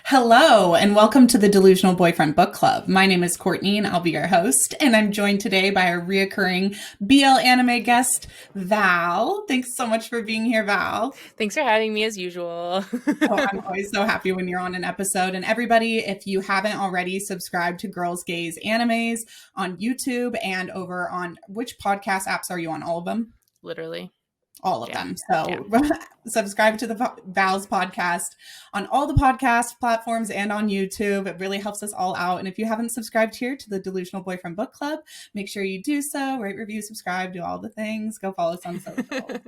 Hello, and welcome to the Delusional Boyfriend Book Club. My name is Courtney, and I'll be your host. And I'm joined today by a reoccurring BL anime guest, Val. Thanks so much for being here, Val. Thanks for having me as usual. Oh, I'm always so happy when you're on an episode. And everybody, if you haven't already, subscribed to Girls Gaze Animes on YouTube and over on which podcast apps are you on? All of them? Literally. All of them. So subscribe to the Val's podcast on all the podcast platforms and on YouTube. It really helps us all out. And if you haven't subscribed here to the Delusional Boyfriend Book Club, make sure you do so. Rate, review, subscribe, do all the things. Go follow us on social.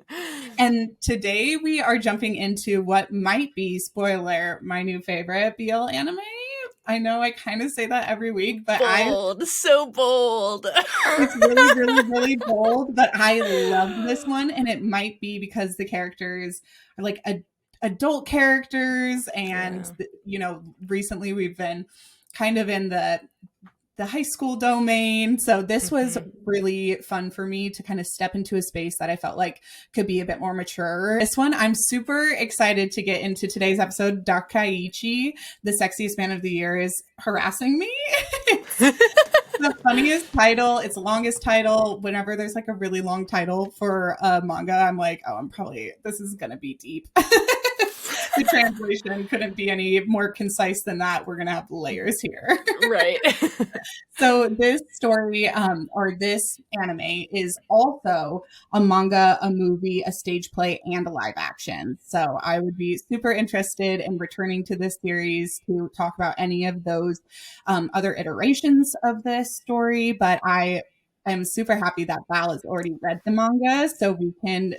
And today we are jumping into what might be, spoiler, my new favorite BL anime. I know I kind of say that every week, but so bold. It's really bold, but I love this one. And it might be because the characters are like adult characters. And, recently we've been kind of in the high school domain. So this was really fun for me to kind of step into a space that I felt like could be a bit more mature. This one, I'm super excited to get into today's episode. Dakaichi, the sexiest man of the year, is harassing me. It's the funniest title. It's the longest title. Whenever there's like a really long title for a manga, I'm like, this is going to be deep. The translation couldn't be any more concise than that. We're going to have layers here. Right. So this story, or this anime, is also a manga, a movie, a stage play, and a live action. So I would be super interested in returning to this series to talk about any of those other iterations of this story. But I am super happy that Val has already read the manga, so we can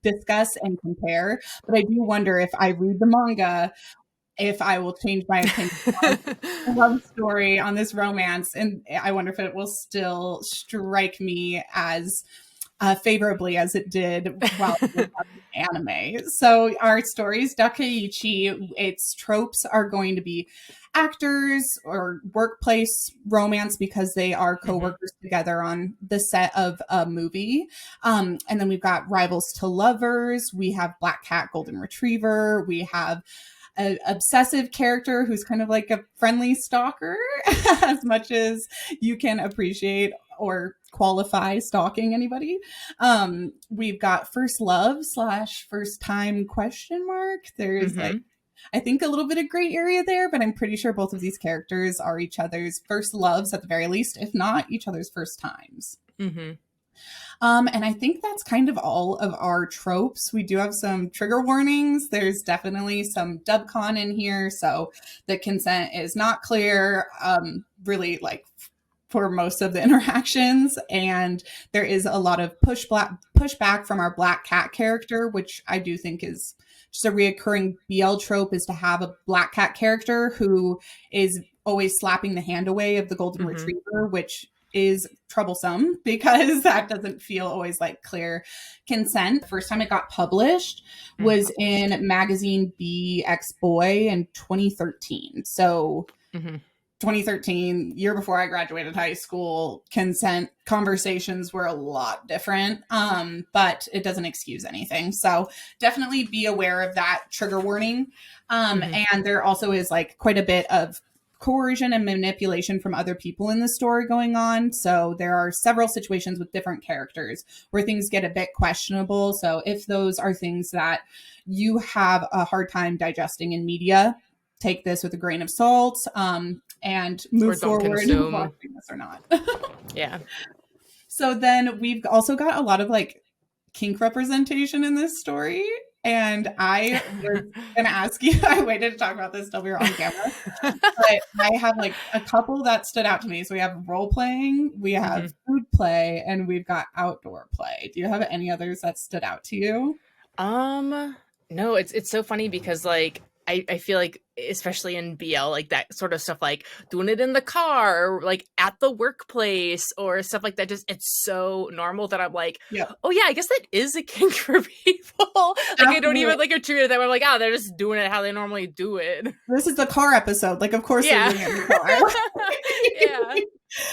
discuss and compare. But I do wonder, if I read the manga, if I will change my opinion on the love story, on this romance. And I wonder if it will still strike me as favorably as it did while it was anime. So our stories, Dakaichi, its tropes are going to be actors or workplace romance because they are co-workers together on the set of a movie. And then we've got rivals to lovers. We have Black Cat, Golden Retriever. We have an obsessive character who's kind of like a friendly stalker, as much as you can appreciate or qualify stalking anybody. We've got first love / first time ? There's like, I think, a little bit of gray area there, but I'm pretty sure both of these characters are each other's first loves at the very least, if not each other's first times. And I think that's kind of all of our tropes. We do have some trigger warnings. There's definitely some dubcon in here, so the consent is not clear, really, like, for most of the interactions. And there is a lot of pushback from our Black Cat character, which I do think is just a reoccurring BL trope, is to have a Black Cat character who is always slapping the hand away of the Golden Retriever, which is troublesome because that doesn't feel always like clear consent. The first time it got published was in magazine B X Boy in 2013. So 2013, year before I graduated high school, consent conversations were a lot different, but it doesn't excuse anything. So definitely be aware of that trigger warning. And there also is like quite a bit of coercion and manipulation from other people in the story going on. So there are several situations with different characters where things get a bit questionable. So if those are things that you have a hard time digesting in media, take this with a grain of salt, and move forward watching this or not. Yeah. So then we've also got a lot of like kink representation in this story. And I was going to ask you, I waited to talk about this till we were on camera, but I have like a couple that stood out to me. So we have role playing, we have food play, and we've got outdoor play. Do you have any others that stood out to you? No, it's so funny because like, I feel like, especially in BL, like that sort of stuff, like doing it in the car, or like at the workplace or stuff like that, just it's so normal that I'm like, oh yeah, I guess that is a kink for people. Like I don't even like attribute it that way. I'm like, they're just doing it how they normally do it. This is the car episode. Like, of course they're doing it in the car. Yeah.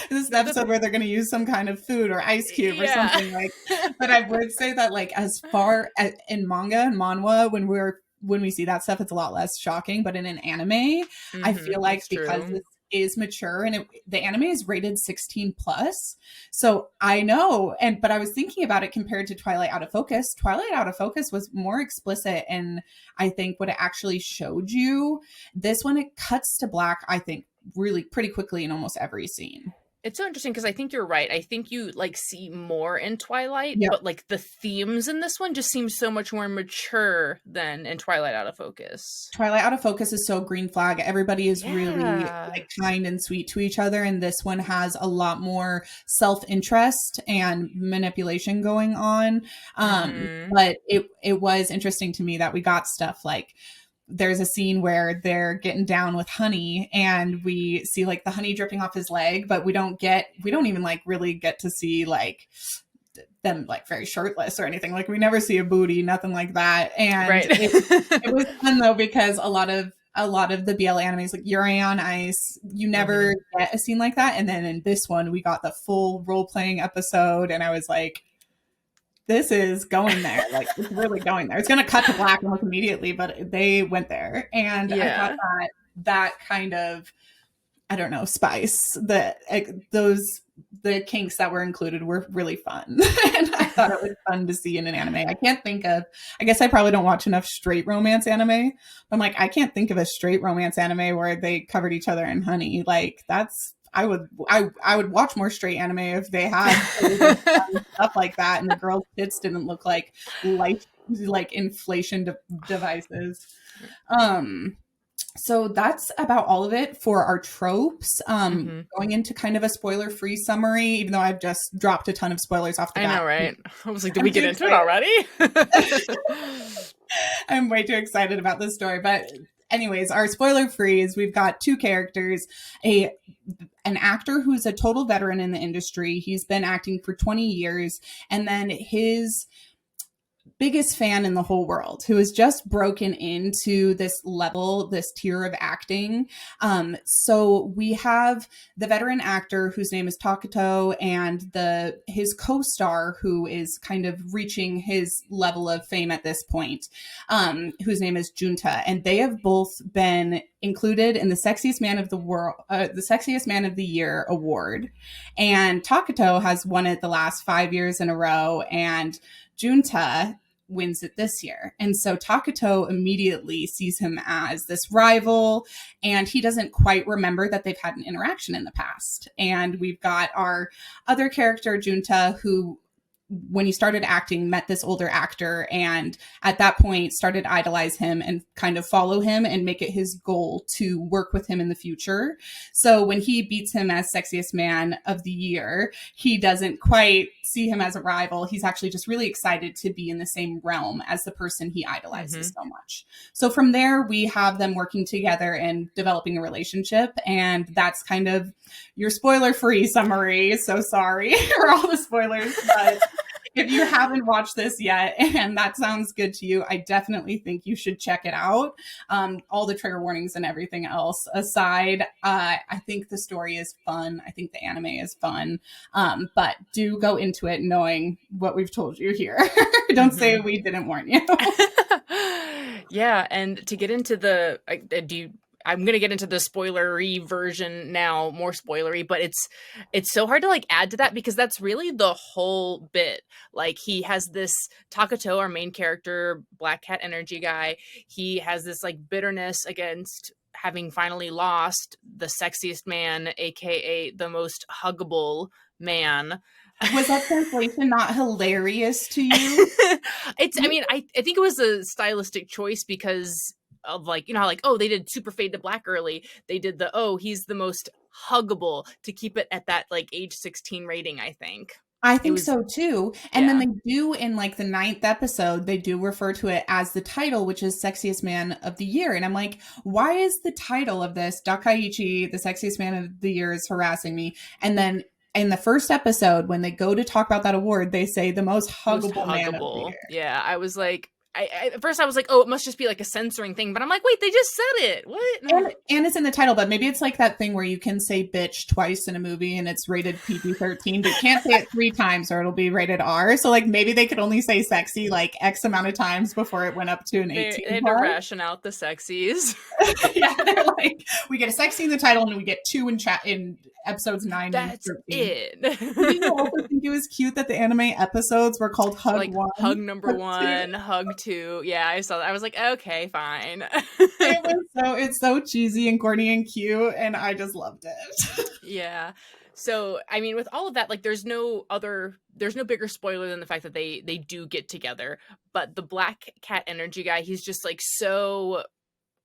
This is the episode where they're going to use some kind of food or ice cube or something like. But I would say that, like, as far as in manga and manhwa, when we're when we see that stuff, it's a lot less shocking. But in an anime, I feel like That's because true. this is mature and the anime is rated 16 plus. So I know, but I was thinking about it compared to Twilight Out of Focus. Twilight Out of Focus was more explicit, and I think what it actually showed you. This one, it cuts to black, I think, really pretty quickly in almost every scene. It's so interesting because I think you're right. I think you like see more in Twilight, Yep. but like the themes in this one just seem so much more mature than in Twilight Out of Focus. Twilight Out of Focus is so green flag. Everybody is really Yeah. like kind and sweet to each other, and this one has a lot more self interest and manipulation going on. Mm-hmm. But it was interesting to me that we got stuff like there's a scene where they're getting down with Honey, and we see like the honey dripping off his leg, but we don't even like really get to see like them like very shirtless or anything. Like we never see a booty, nothing like that. And Right. it was fun though, because a lot of the BL animes like Yuri on Ice, you never Hmm. get a scene like that. And then in this one, we got the full role playing episode, and I was like, this is going there. Like it's really going there. It's going to cut to black almost immediately, but they went there, and I thought Yeah. that kind of, I don't know, spice that the kinks that were included were really fun. And I thought it was fun to see in an anime. I guess I probably don't watch enough straight romance anime. I'm like, I can't think of a straight romance anime where they covered each other in honey. Like that's, I would watch more straight anime if they had stuff like that, and the girls' tits didn't look like inflation devices. Um, so that's about all of it for our tropes. Hmm. Going into kind of a spoiler-free summary, even though I've just dropped a ton of spoilers off the I know, bat. right? I was like, did I'm we too get into it excited. already? I'm way too excited about this story. But anyways, our spoiler-free is we've got two characters, an actor who's a total veteran in the industry. He's been acting for 20 years, and then his biggest fan in the whole world who has just broken into this level, this tier of acting. So we have the veteran actor whose name is Takuto, and his co-star who is kind of reaching his level of fame at this point, whose name is Junta, and they have both been included in the Sexiest Man of the World, the Sexiest Man of the Year award, and Takuto has won it the last 5 years in a row, and Junta wins it this year. And so Takuto immediately sees him as this rival, and he doesn't quite remember that they've had an interaction in the past. And we've got our other character, Junta, who when he started acting, met this older actor, and at that point started idolize him and kind of follow him and make it his goal to work with him in the future. So when he beats him as Sexiest Man of the Year, he doesn't quite see him as a rival. He's actually just really excited to be in the same realm as the person he idolizes Hmm. so much. So from there, we have them working together and developing a relationship. And that's kind of your spoiler free summary. So sorry for all the spoilers, but if you haven't watched this yet and that sounds good to you, I definitely think you should check it out. All the trigger warnings and everything else aside, I think the story is fun. I think the anime is fun. But do go into it knowing what we've told you here. Don't say Hmm. we didn't warn you. Yeah, and to get into I'm gonna get into the spoilery version now, more spoilery, but it's so hard to like add to that because that's really the whole bit. Like he has this Takato, our main character, Black Cat energy guy. He has this like bitterness against having finally lost the sexiest man, aka the most huggable man. Was that translation not hilarious to you? I mean, I think it was a stylistic choice because of like, you know, how like, oh, they did super fade to black early. They did he's the most huggable to keep it at that like age 16 rating, I think. I It think was, so too. And then yeah. they do in like the ninth episode, they do refer to it as the title, which is Sexiest Man of the Year. And I'm like, why is the title of this Dakaichi, the Sexiest Man of the Year, is harassing me? And then in the first episode, when they go to talk about that award, they say the most Most huggable man of the huggable. year. Yeah. I was like, at first I was like, oh, it must just be like a censoring thing, but I'm like, wait, they just said it. What? And it's in the title, but maybe it's like that thing where you can say bitch twice in a movie and it's rated PG-13, but you can't say it 3 times or it'll be rated R. So like maybe they could only say sexy like X amount of times before it went up to an 18 They had to ration out the sexies. Yeah, they're like, we get a sex scene in the title and we get 2 in episodes 9 That's and 13. it. Did you also think it was cute that the anime episodes were called Hug like 1? hug number Hug 1, 2? hug 2. Yeah, I saw that. I was like, okay, fine. It's so cheesy and corny and cute, and I just loved it. Yeah. So, I mean, with all of that, like there's no bigger spoiler than the fact that they do get together. But the Black Cat energy guy, he's just like so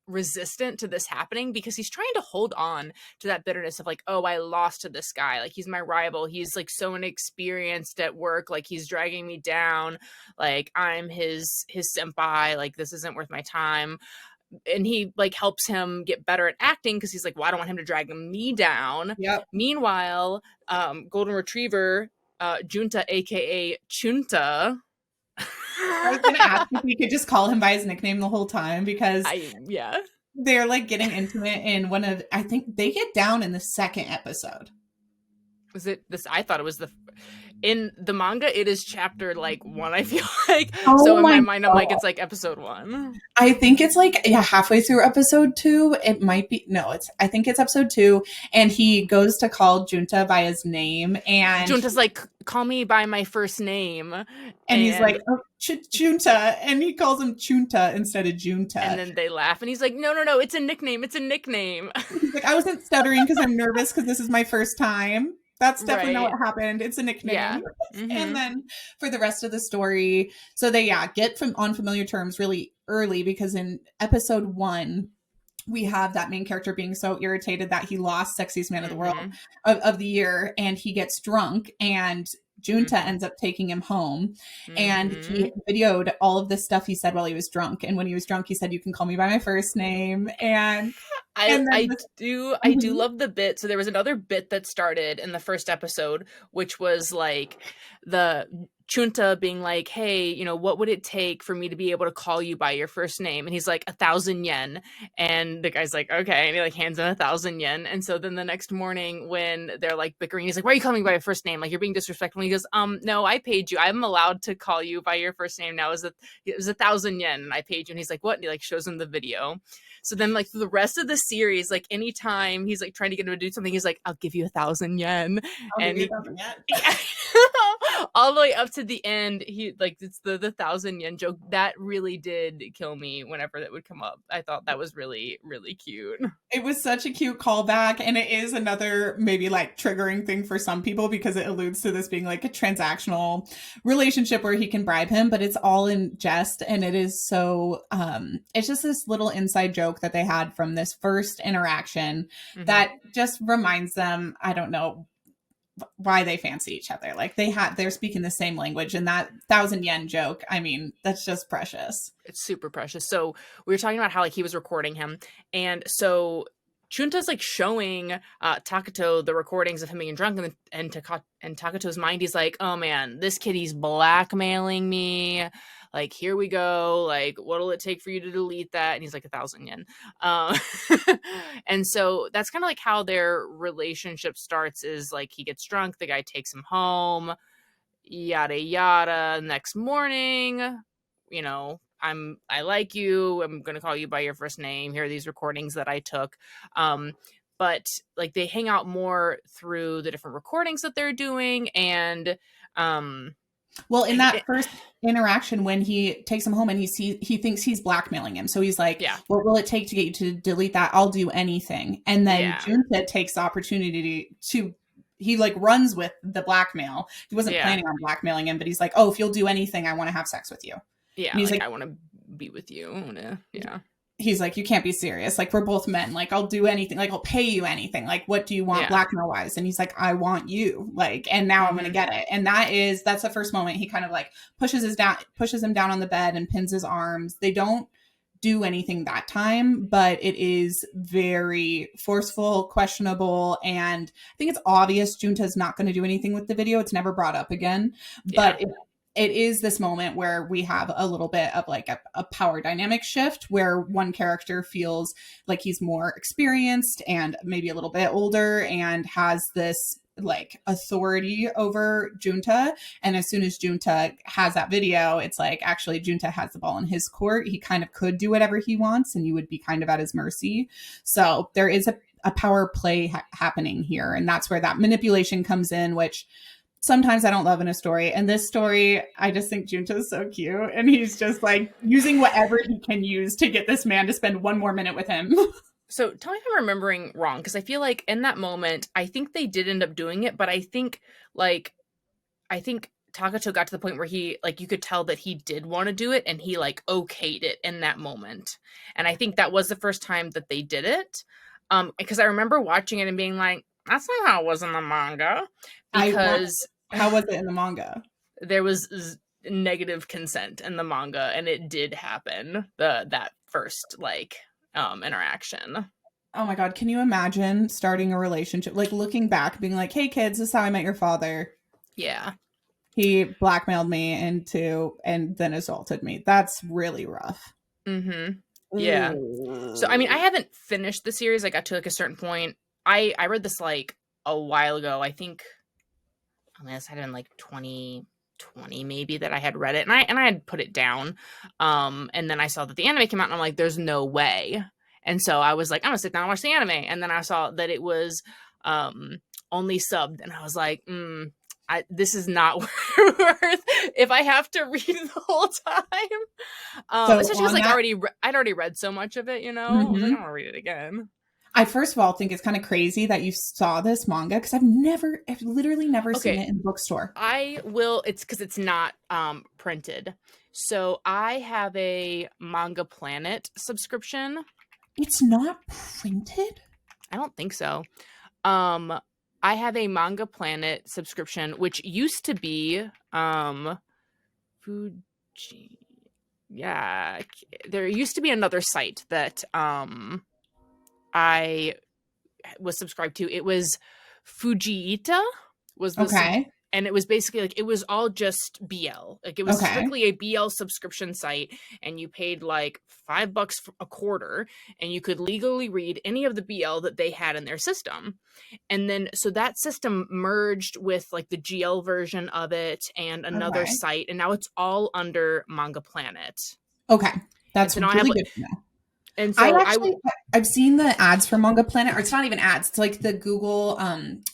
resistant to this happening because he's trying to hold on to that bitterness of like, oh, I lost to this guy, like he's my rival, he's like so inexperienced at work, like he's dragging me down, like I'm his senpai, like this isn't worth my time. And he like helps him get better at acting because he's like, well, I don't want him to drag me down. Yep. Meanwhile, golden retriever Junta, aka Chunta, I was gonna ask if we could just call him by his nickname the whole time because yeah, they're like getting intimate in one of, I think they get down in the second episode. was it this? I thought it was in the manga it is chapter like 1, I feel like. So in my mind I'm like, it's like episode 1. I think it's like, yeah, halfway through episode 2. It might be, no, I think it's episode 2, and he goes to call Junta by his name, and Junta's like, call me by my first name, and he's like, oh, Junta, and he calls him Chunta instead of Junta, and then they laugh and he's like, no, it's a nickname, he's like, I wasn't stuttering because I'm nervous because this is my first time. That's definitely not what happened. It's a nickname. Yeah. Mm-hmm. And then for the rest of the story, so they get on familiar terms really early, because in episode 1, we have that main character being so irritated that he lost Sexiest Man of the World of the year, and he gets drunk, and Junta ends up taking him home, and he videoed all of this stuff he said while he was drunk. And when he was drunk, he said, "You can call me by my first name." And I do love the bit. So there was another bit that started in the first episode, which was like the Chunta being like, hey, you know, what would it take for me to be able to call you by your first name? And he's like, 1,000 yen. And the guy's like, okay. And he like hands him 1,000 yen. And so then the next morning when they're like bickering, he's like, why are you calling me by your first name? Like, you're being disrespectful. And he goes, no, I paid you. I'm allowed to call you by your first name now. It was 1,000 yen and I paid you. And he's like, what? And he like shows him the video. So then like for the rest of the series, like anytime he's like trying to get him to do something, he's like, I'll give you 1,000 yen. And 1,000 yen. All the way up to the end, he like, it's the 1,000 yen joke that really did kill me whenever that would come up. I thought that was really, really cute. It was such a cute callback, and it is another maybe like triggering thing for some people because it alludes to this being like a transactional relationship where he can bribe him, but it's all in jest. And it is so it's just this little inside joke that they had from this first interaction that just reminds them, I don't know why they fancy each other. Like they're speaking the same language, and that 1,000 yen joke, I mean, that's just precious. It's super precious. So we were talking about how like he was recording him, and so Chunta's like showing Takato the recordings of him being drunk, and Takato's mind, he's like, oh man, this kid, he's blackmailing me. Like, here we go. Like, what'll it take for you to delete that? And he's like, 1,000 yen. And so that's kind of like how their relationship starts, is like he gets drunk, the guy takes him home, yada, yada. Next morning, you know, I like you. I'm going to call you by your first name. Here are these recordings that I took. But like they hang out more through the different recordings that they're doing. And, well, in that first interaction, when he takes him home and he thinks he's blackmailing him. So he's like, what will it take to get you to delete that? I'll do anything. And then Junta takes the opportunity to he like runs with the blackmail. He wasn't planning on blackmailing him, but he's like, oh, if you'll do anything, I want to have sex with you. Yeah. And he's like, I want to be with you. Yeah. He's like, you can't be serious. Like, we're both men. Like, I'll do anything. Like, I'll pay you anything. Like, what do you want blackmail wise? And he's like, I want you. Like, and now I'm going to get it. And that's the first moment he kind of like pushes him down on the bed and pins his arms. They don't do anything that time, but it is very forceful, questionable. And I think it's obvious Junta's not going to do anything with the video. It's never brought up again, but it is this moment where we have a little bit of like a power dynamic shift where one character feels like he's more experienced and maybe a little bit older and has this like authority over Junta. And as soon as Junta has that video, it's like actually Junta has the ball in his court. He kind of could do whatever he wants and you would be kind of at his mercy. So there is a power play happening here. And that's where that manipulation comes in, which sometimes I don't love in a story. And this story, I just think Junta is so cute. And he's just like using whatever he can use to get this man to spend one more minute with him. So tell me if I'm remembering wrong, because I feel like in that moment, I think they did end up doing it, but I think Takato got to the point where he, like, you could tell that he did want to do it, and he, like, okayed it in that moment. And I think that was the first time that they did it. Because I remember watching it and being like, that's not how it was in the manga. Because how was it in the manga? There was negative consent in the manga, and it did happen. That first, like, interaction. Oh my God. Can you imagine starting a relationship, like looking back, being like, hey kids, this is how I met your father. Yeah. He blackmailed me into and then assaulted me. That's really rough. Mm-hmm. Yeah. So, I mean, I haven't finished the series. I got to like a certain point. I read this like a while ago. I think, I mean, this had been like 2020 maybe that I had read it, and I had put it down. And then I saw that the anime came out, and I'm like, there's no way. And so I was like, I'm gonna sit down and watch the anime. And then I saw that it was only subbed, and I was like, this is not worth if I have to read the whole time. So especially because I'd already read so much of it, you know. I was like, I'm gonna read it again. I first of all think it's kind of crazy that you saw this manga because I've literally never seen it in the bookstore. I will. It's because it's not printed. So I have a Manga Planet subscription. It's not printed? I don't think so. I have a Manga Planet subscription, which used to be Fuji. Yeah, there used to be another site that I was subscribed to. It was Fujiita was the and it was basically like it was all just BL. Like it was strictly a BL subscription site, and you paid like $5 a quarter, and you could legally read any of the BL that they had in their system. And then so that system merged with like the GL version of it and another site, and now it's all under Manga Planet. Okay, that's really good to know. And so I've seen the ads for Manga Planet, or it's not even ads. It's like the Google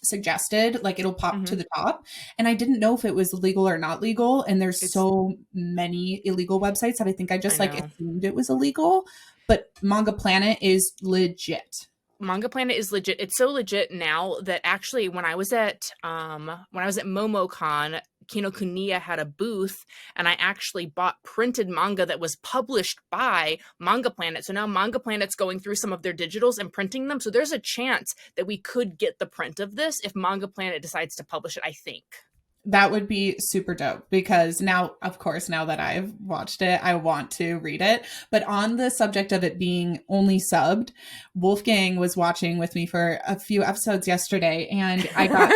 suggested, like it'll pop to the top. And I didn't know if it was legal or not legal. And there's so many illegal websites that I think I assumed it was illegal. But Manga Planet is legit. Manga Planet is legit. It's so legit now that actually when I was at MomoCon, Kinokuniya had a booth, and I actually bought printed manga that was published by Manga Planet. So now Manga Planet's going through some of their digitals and printing them. So there's a chance that we could get the print of this if Manga Planet decides to publish it, I think. That would be super dope because now, of course, now that I've watched it, I want to read it. But on the subject of it being only subbed, Wolfgang was watching with me for a few episodes yesterday, and I got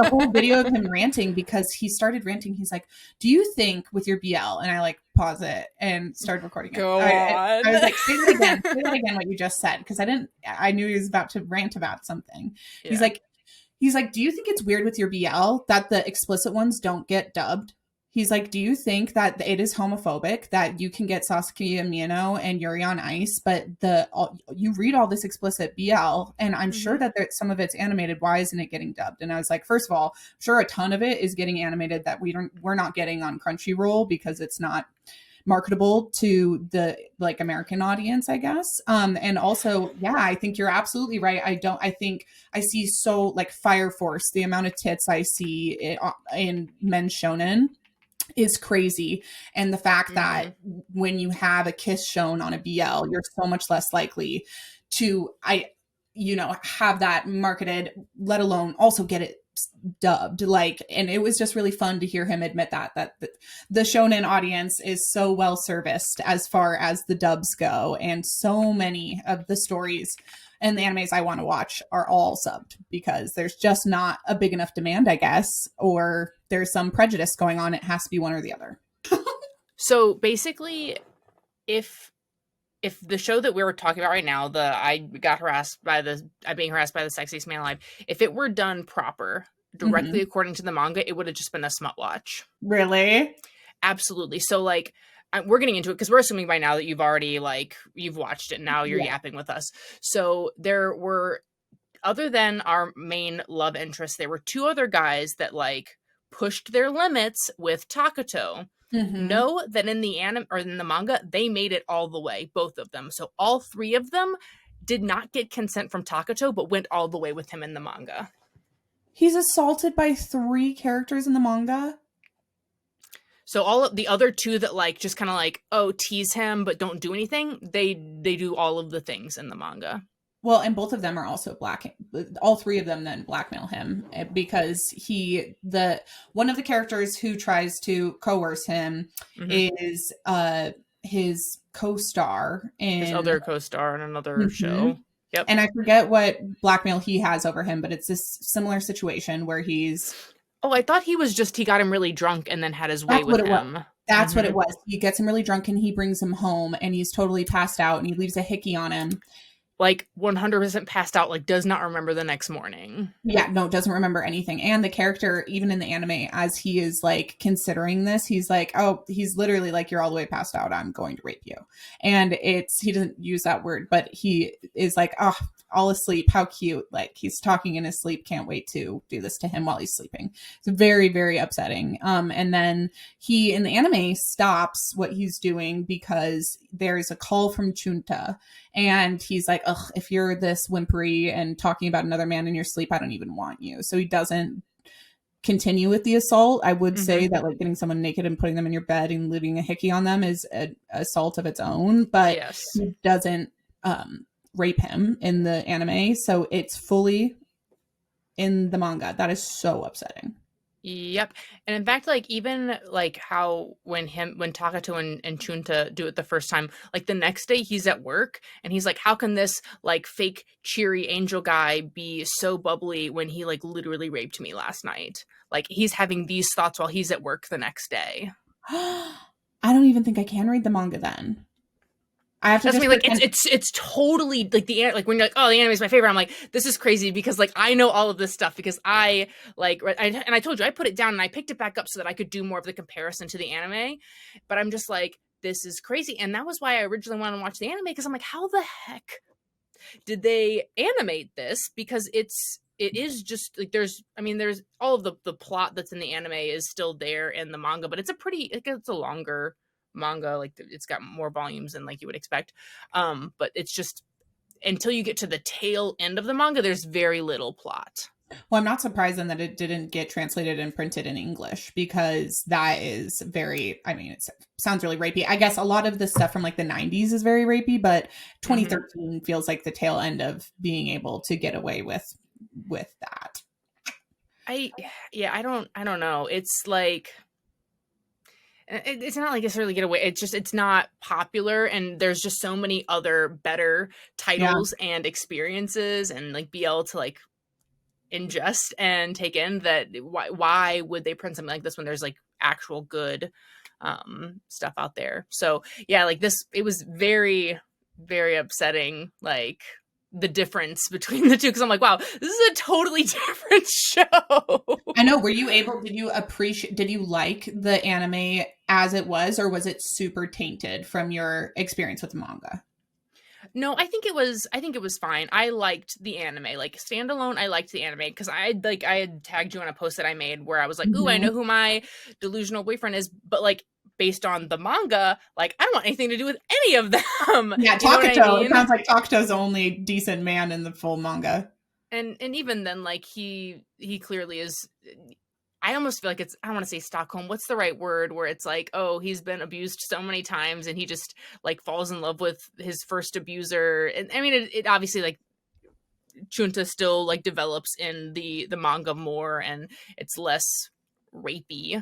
a whole video of him ranting because he started ranting. He's like, do you think with your BL? And I like pause it and started recording it. Go on. I was like, say that again, what you just said. Because I knew he was about to rant about something. Yeah. He's like, do you think it's weird with your BL that the explicit ones don't get dubbed? He's like, do you think that it is homophobic that you can get Sasuke and Mino and Yuri on Ice, but you read all this explicit BL, and I'm sure that some of it's animated. Why isn't it getting dubbed? And I was like, first of all, I'm sure a ton of it is getting animated that we're not getting on Crunchyroll because it's not marketable to the like American audience, I guess. And also, yeah, I think you're absolutely right. I think I see so like Fire Force, the amount of tits I see in men's shonen is crazy. And the fact that when you have a kiss shown on a BL, you're so much less likely to, have that marketed, let alone also get it dubbed. And it was just really fun to hear him admit that the shonen audience is so well serviced as far as the dubs go, and so many of the stories and the animes I want to watch are all subbed because there's just not a big enough demand, I guess, or there's some prejudice going on. It has to be one or the other. So basically, if the show that we were talking about right now, I'm being harassed by the sexiest man alive, if it were done proper, directly according to the manga, it would have just been a smut watch. Really? Absolutely. So like we're getting into it because we're assuming by now that you've already you've watched it. Now you're yapping with us. So there were, other than our main love interest, there were two other guys that like pushed their limits with Takato. Know that in the anime or in the manga, they made it all the way, both of them. So all three of them did not get consent from Takato, but went all the way with him in the manga. He's assaulted by 3 characters in the manga. So all of the other two that like just kind of like, oh, tease him but don't do anything, they do all of the things in the manga. Well, and both of them are also all 3 of them then blackmail him because one of the characters who tries to coerce him is his co-star in his other co-star in another show. Yep. And I forget what blackmail he has over him, but it's this similar situation where he's... Oh, I thought he got him really drunk and then had his way with him. That's what it was. He gets him really drunk and he brings him home and he's totally passed out and he leaves a hickey on him. Like 100% passed out, like does not remember the next morning. Yeah, no, doesn't remember anything. And the character, even in the anime, as he is like considering this, he's like, oh, he's literally like, you're all the way passed out. I'm going to rape you. And he doesn't use that word, but he is like, oh, all asleep. How cute. Like he's talking in his sleep. Can't wait to do this to him while he's sleeping. It's very, very upsetting. And then he in the anime stops what he's doing because there's a call from Chunta. And he's like, ugh, if you're this whimpery and talking about another man in your sleep, I don't even want you. So he doesn't continue with the assault. I would say that like getting someone naked and putting them in your bed and leaving a hickey on them is an assault of its own, but he doesn't rape him in the anime. So it's fully in the manga. That is so upsetting. Yep. And in fact, like even like how when Takato and Chunta do it the first time, like the next day he's at work and he's like, how can this like fake cheery angel guy be so bubbly when he like literally raped me last night? Like he's having these thoughts while he's at work the next day. I don't even think I can read the manga then. I have to. That's me. Like it's totally like like when you're like, oh, the anime is my favorite. I'm like, this is crazy because like I know all of this stuff because I told you I put it down and I picked it back up so that I could do more of the comparison to the anime. But I'm just like, this is crazy, and that was why I originally wanted to watch the anime because I'm like, how the heck did they animate this? Because it is just like there's all of the plot that's in the anime is still there in the manga, but it's a longer manga, like it's got more volumes than like you would expect, but it's just until you get to the tail end of the manga there's very little plot. Well, I'm not surprised then that it didn't get translated and printed in English because that is very, it sounds really rapey. I guess a lot of the stuff from like the 90s is very rapey, but 2013 feels like the tail end of being able to get away with that. I don't know. It's like it's not like necessarily get away. It's just it's not popular, and there's just so many other better titles and experiences and like BL to like ingest and take in that why would they print something like this when there's like actual good stuff out there. So yeah, like this, it was very, very upsetting, like the difference between the two, because I'm like, wow, this is a totally different show. I know. Did you like the anime as it was, or was it super tainted from your experience with the manga? No, I think it was fine. I liked the anime. Like standalone, I liked the anime because I had tagged you on a post that I made where I was like, ooh, I know who my delusional boyfriend is, but like based on the manga, like I don't want anything to do with any of them. Yeah, Takato. It sounds like Takato's the only decent man in the full manga. And even then, like he clearly is. I almost feel like it's, I don't want to say Stockholm. What's the right word where it's like, oh, he's been abused so many times and he just like falls in love with his first abuser. And I mean, it obviously like Chunta still like develops in the manga more and it's less rapey.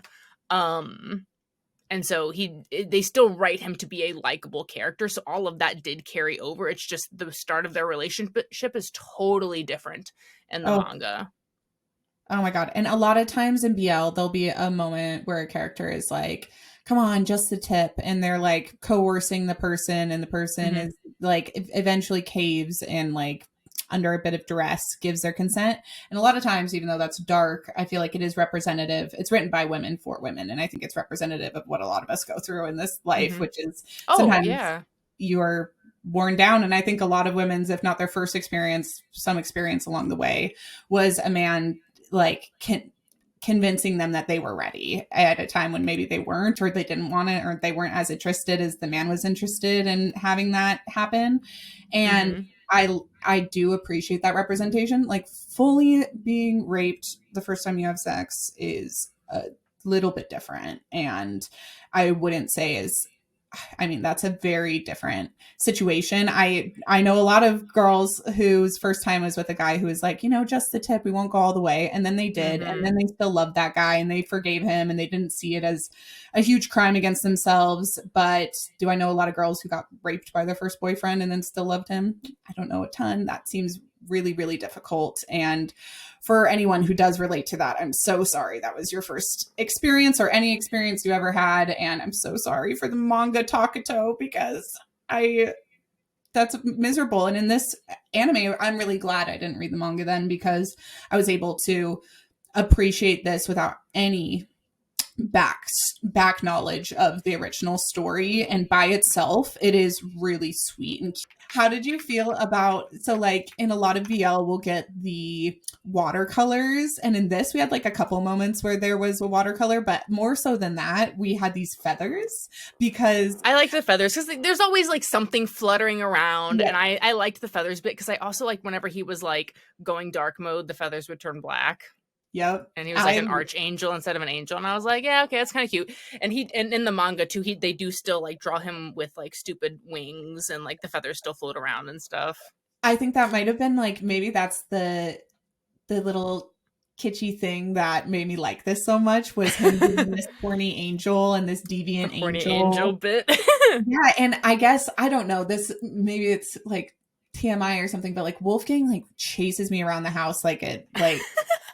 And so they still write him to be a likable character. So all of that did carry over. It's just the start of their relationship is totally different in the Oh, manga. oh my God. And a lot of times in BL, there'll be a moment where a character is like, come on, just the tip. And they're like coercing the person, and the person Mm-hmm. is like eventually caves and like under a bit of duress gives their consent. And a lot of times, even though that's dark, I feel like it is representative. It's written by women for women. And I think it's representative of what a lot of us go through in this life, Mm-hmm. which is Oh, sometimes yeah. you're worn down. And I think a lot of women's, if not their first experience, some experience along the way was a man like convincing them that they were ready at a time when maybe they weren't, or they didn't want it, or they weren't as interested as the man was interested in having that happen. And Mm-hmm. I do appreciate that representation. Like fully being raped the first time you have sex is a little bit different, and I wouldn't say is, I mean, that's a very different situation. I know a lot of girls whose first time was with a guy who was like, just the tip, we won't go all the way. And then they did, and Mm-hmm. then they still loved that guy and they forgave him and they didn't see it as a huge crime against themselves. But do I know a lot of girls who got raped by their first boyfriend and then still loved him? I don't know a ton. That seems really, really difficult. And for anyone who does relate to that, I'm so sorry that was your first experience or any experience you ever had. And I'm so sorry for the manga Takuto, because I that's miserable. And in this anime, I'm really glad I didn't read the manga then, because I was able to appreciate this without any back back knowledge of the original story, and by itself it is really sweet and cute. How did you feel about, so like in a lot of VL we'll get the watercolors, and in this we had like a couple moments where there was a watercolor, but more so than that we had these feathers, because I like the feathers because there's always like something fluttering around, yeah, and I liked the feathers bit because I also like whenever he was like going dark mode, the feathers would turn black. yep, And he was like I an archangel instead of an angel, and I was like, yeah, okay, that's kind of cute. And in the manga too, they do still like draw him with like stupid wings, and like the feathers still float around and stuff. I think that might have been like, maybe that's the little kitschy thing that made me like this so much, was him being this horny angel and this The deviant horny angel angel. bit. Yeah, and I guess I don't know, this maybe it's like TMI or something, but like Wolfgang like chases me around the house like it like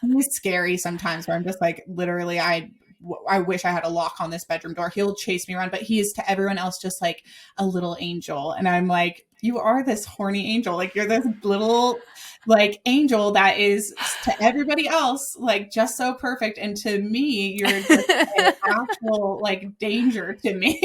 he's scary sometimes, where I'm just like, literally I wish I had a lock on this bedroom door. He'll chase me around, but he is to everyone else just like a little angel. And I'm like, you are this horny angel. Like you're this little like angel that is to everybody else like just so perfect. And to me, you're just an actual like danger to me.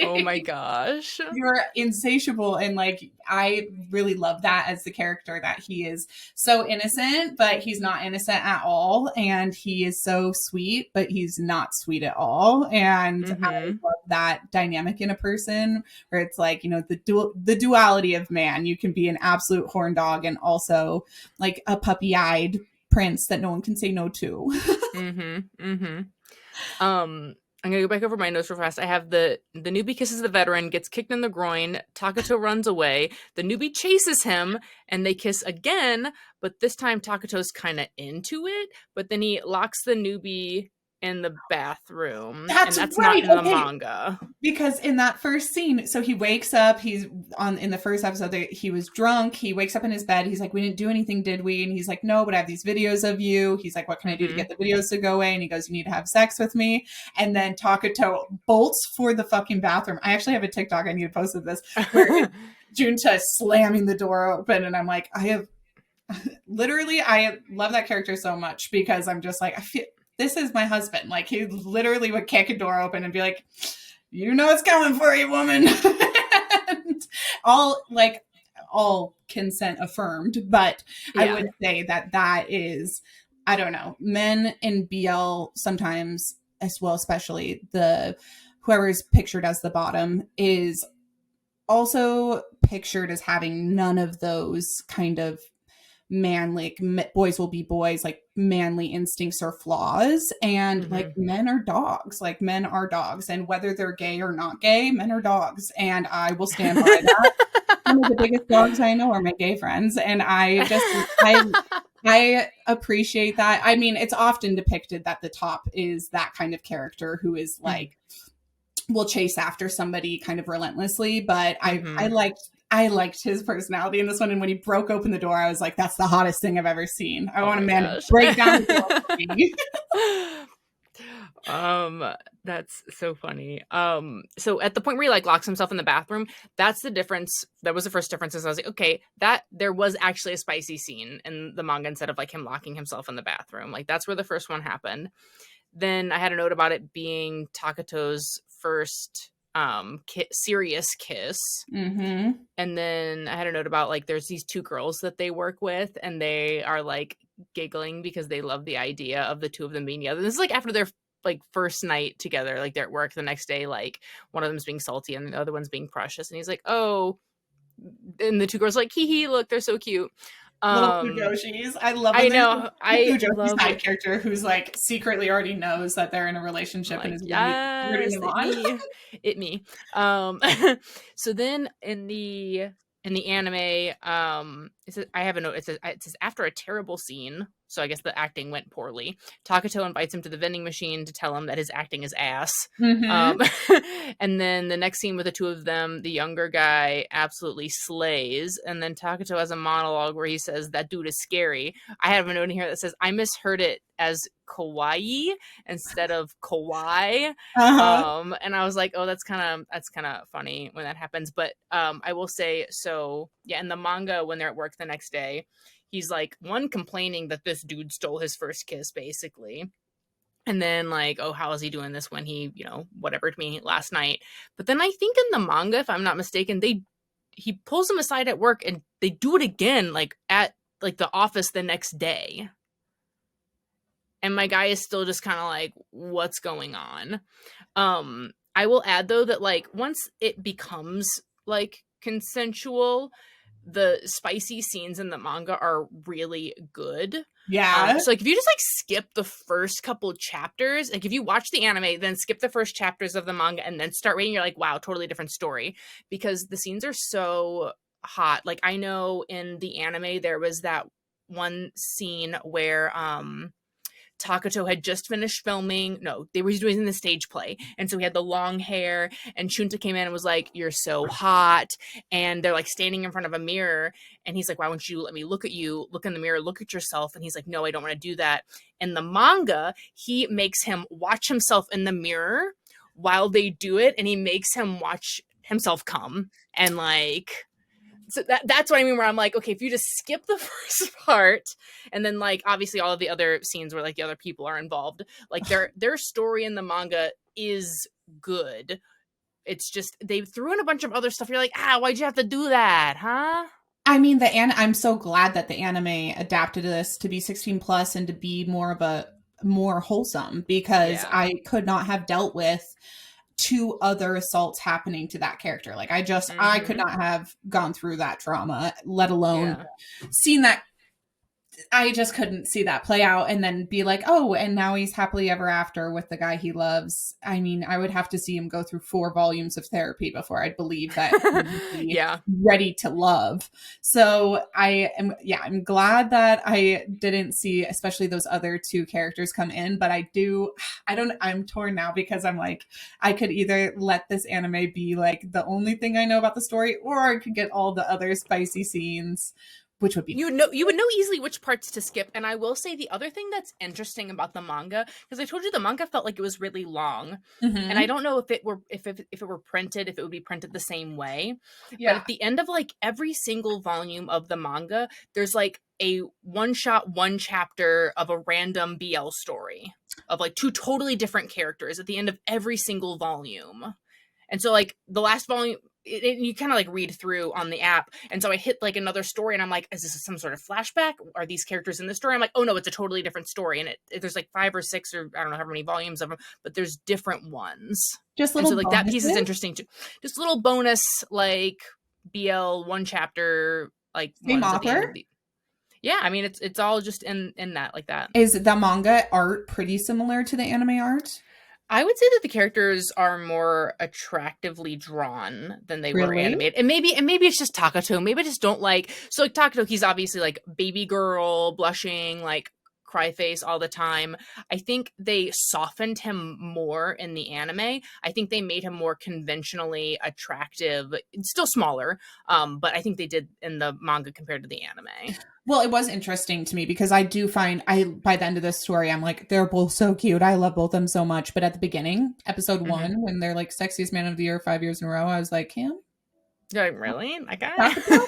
Oh my Like, gosh. you're insatiable, and like I really love that as the character, that he is so innocent but he's not innocent at all, and he is so sweet but he's not sweet at all. And I Mm-hmm. love that dynamic in a person, where it's like, the duality of man. You can be an absolute horn dog and also like a puppy-eyed prince that no one can say no to. Mm-hmm. Mm-hmm. I'm gonna go back over my notes real fast. I have the newbie kisses the veteran, gets kicked in the groin. Takuto runs away. The newbie chases him, and they kiss again. But this time Takuto's kind of into it. But then he locks the newbie in the bathroom, and That's that's not right. in the Okay. manga. Because in that first scene, so he wakes up, he's on in the first episode, he was drunk, he wakes up in his bed, he's like, we didn't do anything, did we? And he's like, no, but I have these videos of you. He's like, what can I do to Mm-hmm. get the videos to go away? And he goes, you need to have sex with me. And then Takuto bolts for the fucking bathroom. I actually have a TikTok, I need to post of this, where it's Junta slamming the door open, and I'm like, I love that character so much, because I'm just like, I feel this is my husband. Like he literally would kick a door open and be like, it's coming for you, woman. And all consent affirmed. But I Yeah. would say that is, I don't know, men in BL sometimes as well, especially the whoever's pictured as the bottom is also pictured as having none of those kind of manly, like boys will be boys, like manly instincts or flaws, and like Mm-hmm. men are dogs, like men are dogs, and whether they're gay or not gay, men are dogs, and I will stand by that. Some of the biggest dogs I know are my gay friends, and I appreciate that. I mean, it's often depicted that the top is that kind of character who is like will chase after somebody kind of relentlessly. But I Mm-hmm. liked his personality in this one. And when he broke open the door, I was like, that's the hottest thing I've ever seen. I Oh want a my man to gosh. break down the door for me. um that's so funny. So at the point where he like locks himself in the bathroom, that's the difference. That was the first difference. Is I was like, okay, that there was actually a spicy scene in the manga instead of like him locking himself in the bathroom. Like that's where the first one happened. Then I had a note about it being Takato's first serious kiss. Mm-hmm. And then I had a note about like there's these two girls that they work with, and they are like giggling because they love the idea of the two of them being together. This is like after their like first night together, like they're at work the next day, like one of them's being salty and the other one's being precious, and he's like, oh, and the two girls are like, hee hee, look, they're so cute. Little um Fujoshis. I love when I there's know, a I Fujoshi love side character who's like secretly already knows that they're in a relationship and like, is rooting yes, them it on. me, it me. um so then in the anime, it says, I have a note, it says after a terrible scene, so I guess the acting went poorly, Takato invites him to the vending machine to tell him that his acting is ass. Mm-hmm. um and then the next scene with the two of them, the younger guy absolutely slays, and then Takato has a monologue where he says that dude is scary. I have a note in here that says I misheard it as kawaii instead of kawaii. Uh-huh. And I was like, oh, that's kind of funny when that happens. But I will say, so yeah, in the manga, when they're at work the next day, he's like one complaining that this dude stole his first kiss, basically. And then like, oh, how is he doing this when he, whatever to me last night. But then I think in the manga, if I'm not mistaken, he pulls him aside at work and they do it again, like at like the office the next day. And my guy is still just kind of like, what's going on? I will add though that like once it becomes like consensual, the spicy scenes in the manga are really good. Yeah. So like if you just like skip the first couple chapters, like if you watch the anime, then skip the first chapters of the manga and then start reading, you're like, wow, totally different story, because the scenes are so hot. Like I know in the anime there was that one scene where Takato had just finished filming. No, they were doing the stage play. And so he had the long hair, and Chunta came in and was like, you're so hot. And they're like standing in front of a mirror. And he's like, why won't you let me look at you? Look in the mirror, look at yourself. And he's like, no, I don't want to do that. In the manga, he makes him watch himself in the mirror while they do it. And he makes him watch himself come. And like, so that's what I mean, where I'm like, okay, if you just skip the first part, and then like obviously all of the other scenes where like the other people are involved, like their story in the manga is good. It's just they threw in a bunch of other stuff. You're like, why'd you have to do that, huh? I mean, I'm so glad that the anime adapted this to be 16 plus and to be more of a more wholesome, because Yeah. I could not have dealt with two other assaults happening to that character. Like I could Mm-hmm. not have gone through that trauma, let alone Yeah. seen that. I just couldn't see that play out and then be like, oh, and now he's happily ever after with the guy he loves. I mean, I would have to see him go through 4 volumes of therapy before I'd believe that he would be Yeah. ready to love. So I'm glad that I didn't see, especially those other 2 characters come in, but I'm torn now, because I'm like, I could either let this anime be like the only thing I know about the story, or I could get all the other spicy scenes, which would be You would know easily which parts to skip. And I will say the other thing that's interesting about the manga, because I told you the manga felt like it was really long, and I don't know if it were printed, if it would be printed the same way. Yeah. But at the end of like every single volume of the manga, there's like a one shot, one chapter of a random BL story of like 2 totally different characters at the end of every single volume. And so like the last volume, you kind of like read through on the app. And so I hit like another story and I'm like, is this some sort of flashback? Are these characters in this story? I'm like, oh no, it's a totally different story. And there's like 5 or 6 or I don't know how many volumes of them, but there's different ones. Just And so little like that piece is bonuses. interesting too. Just little bonus, like BL one chapter, like Same ones at the end of author. the, yeah. I mean, it's all just in that, like that. Is the manga art pretty similar to the anime art? I would say that the characters are more attractively drawn than they were Really? animated. And maybe it's just Takato. Maybe I just don't like, so like Takato, he's obviously like baby girl, blushing, like cry face all the time. I think they softened him more in the anime. I think they made him more conventionally attractive, still smaller, but I think they did in the manga compared to the anime. Well, it was interesting to me because I do find by the end of this story, I'm like, they're both so cute. I love both of them so much. But at the beginning, episode Mm-hmm. 1, when they're like sexiest man of the year 5 years in a row, I was like, him? Like, really? That Taco?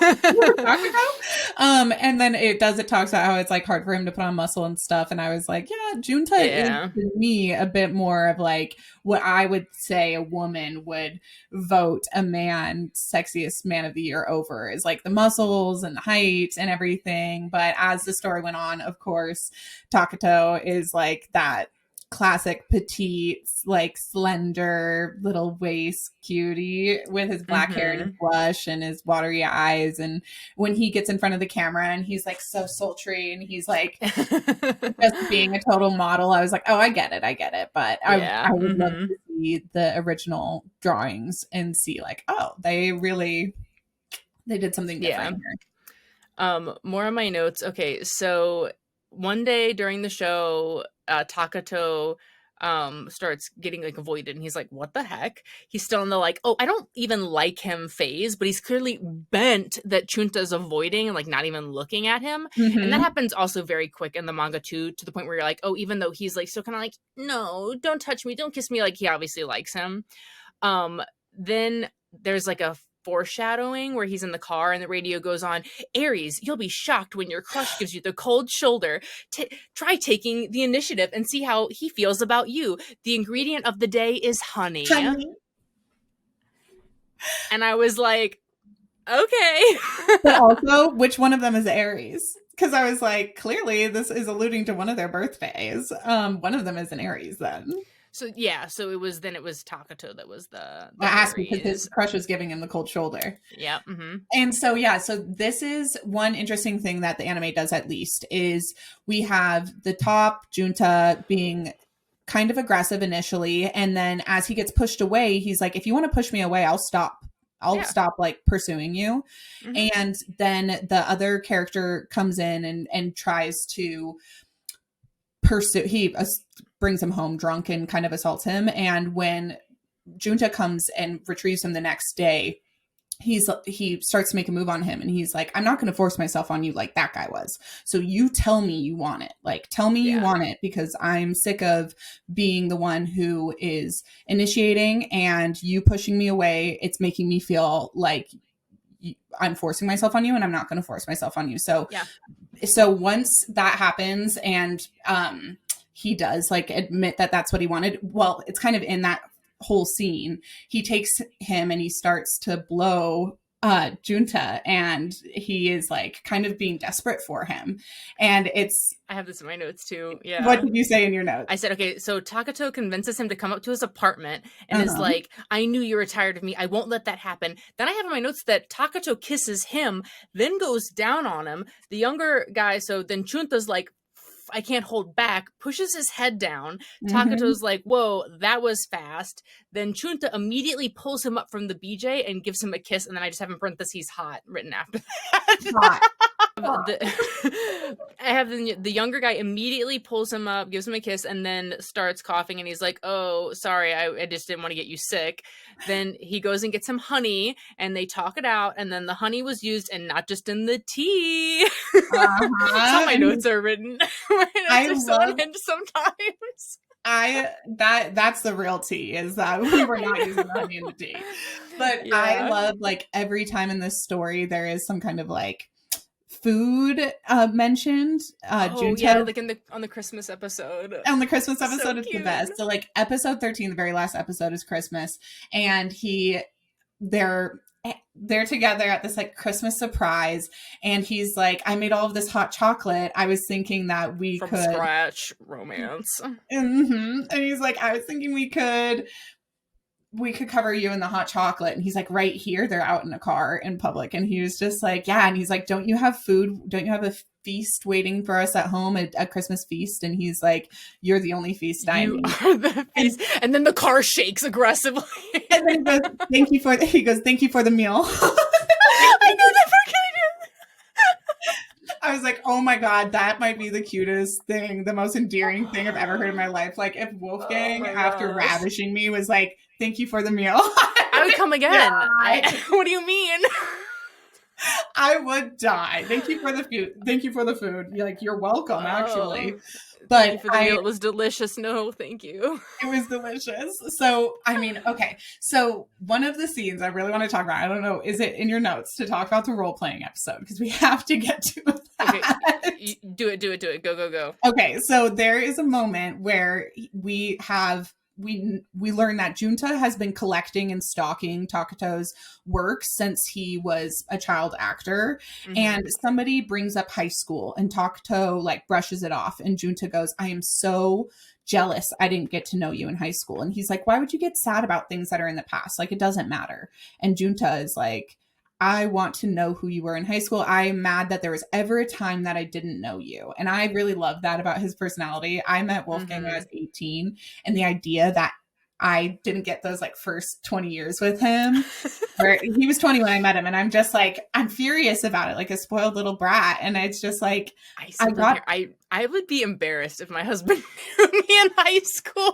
guy? And then it talks about how it's like hard for him to put on muscle and stuff. And I was like, yeah, Junta is Yeah. to me a bit more of like what I would say a woman would vote a man sexiest man of the year over, is like the muscles and the height and everything. But as the story went on, of course, Takato is like that classic petite, like slender little waist cutie with his black hair and his Mm-hmm. blush and his watery eyes. And when he gets in front of the camera and he's like so sultry and he's like just being a total model, I was like, oh, I get it. But Yeah. I would love Mm-hmm. to see the original drawings and see like, oh, they did something different here. More on my notes. Okay, so one day during the show, Takato starts getting like avoided, and he's like, what the heck? He's still in the like, oh, I don't even like him phase, but he's clearly bent that Chunta's avoiding and like not even looking at him. And that Mm-hmm. happens also very quick in the manga too, to the point where you're like, oh, even though he's like still kind of like, no, don't touch me, don't kiss me, like he obviously likes him. Then there's like a foreshadowing where he's in the car and the radio goes on, Aries, you'll be shocked when your crush gives you the cold shoulder. Try taking the initiative and see how he feels about you. The ingredient of the day is honey. And I was like, okay. But also, which one of them is Aries? Because I was like, clearly this is alluding to one of their birthdays. One of them is an Aries then. So yeah, so it was Takato that was the I asked because Aries. his crush was giving him the cold shoulder. Yeah. Mm-hmm. And so, yeah, so this is one interesting thing that the anime does at least is we have the top Junta being kind of aggressive initially. And then as he gets pushed away, he's like, if you want to push me away, I'll stop. I'll stop like pursuing you. Mm-hmm. And then the other character comes in and tries to pursue. He brings him home drunk and kind of assaults him. And when Junta comes and retrieves him the next day, he starts to make a move on him and he's like, I'm not going to force myself on you like that guy was. So you tell me you want it. Like, tell me you want it, because I'm sick of being the one who is initiating and you pushing me away. It's making me feel like I'm forcing myself on you, and I'm not going to force myself on you. So, so once that happens and he does like admit that that's what he wanted. Well, it's kind of in that whole scene, he takes him and he starts to blow Junta, and he is like kind of being desperate for him. And I have this in my notes too. Yeah. What did you say in your notes? I said, okay, so Takato convinces him to come up to his apartment and is like, I knew you were tired of me. I won't let that happen. Then I have in my notes that Takato kisses him, then goes down on him. The younger guy, so then Chunta's like, I can't hold back, pushes his head down. Takato's like, whoa, that was fast. Then Chunta immediately pulls him up from the BJ and gives him a kiss. And then I just have in parentheses hot written after that. Hot. I have the younger guy immediately pulls him up, gives him a kiss, and then starts coughing. And he's like, oh, sorry, I just didn't want to get you sick. Then he goes and gets some honey, and they talk it out. And then the honey was used, and not just in the tea. That's how my notes are written. My notes are so unhinged sometimes. That's the real tea, is that we were not using the honey in the tea. But I love, like, every time in this story there is some kind of like food mentioned. Junta, like on the Christmas episode. On the Christmas episode, so it's cute. The best. So like episode 13, the very last episode, is Christmas, and they're together at this like Christmas surprise, and he's like, I made all of this hot chocolate. I was thinking that we From could scratch romance. And he's like, I was thinking we could cover you in the hot chocolate. And he's like, right here. They're out in a car in public. And he was just like, yeah. And he's like, don't you have food? Don't you have a feast waiting for us at home, a Christmas feast? And he's like, you're the only feast I need. You are the feast. And then the car shakes aggressively. And then he goes, thank you for the meal. I know that. I was like, oh my God, that might be the cutest thing, the most endearing thing I've ever heard in my life. Like if Oh Wolfgang, my after gosh. ravishing me, was like, thank you for the meal. I would come again. Die. What do you mean? I would die. Thank you for the food. Thank you for the food. You're like, you're welcome, actually. Oh, thank But you for the meal. It was delicious. No, thank you. it was delicious. So, I mean, okay. So, one of the scenes I really want to talk about, I don't know, is it in your notes to talk about the role playing episode? Because we have to get to Okay, that. do it. Go, go, go. Okay. So, there is a moment where we learn that Junta has been collecting and stalking Takuto's work since he was a child actor. Mhm. And somebody brings up high school and Takuto like brushes it off. And Junta goes, I am so jealous I didn't get to know you in high school. And he's like, why would you get sad about things that are in the past? Like, it doesn't matter. And Junta is like, I want to know who you were in high school. I'm mad that there was ever a time that I didn't know you. And I really love that about his personality. I met Wolfgang when I was 18, and the idea that I didn't get those like first 20 years with him, where he was 20 when I met him. And I'm just like, I'm furious about it, like a spoiled little brat. And it's just like, I would be embarrassed if my husband knew me in high school.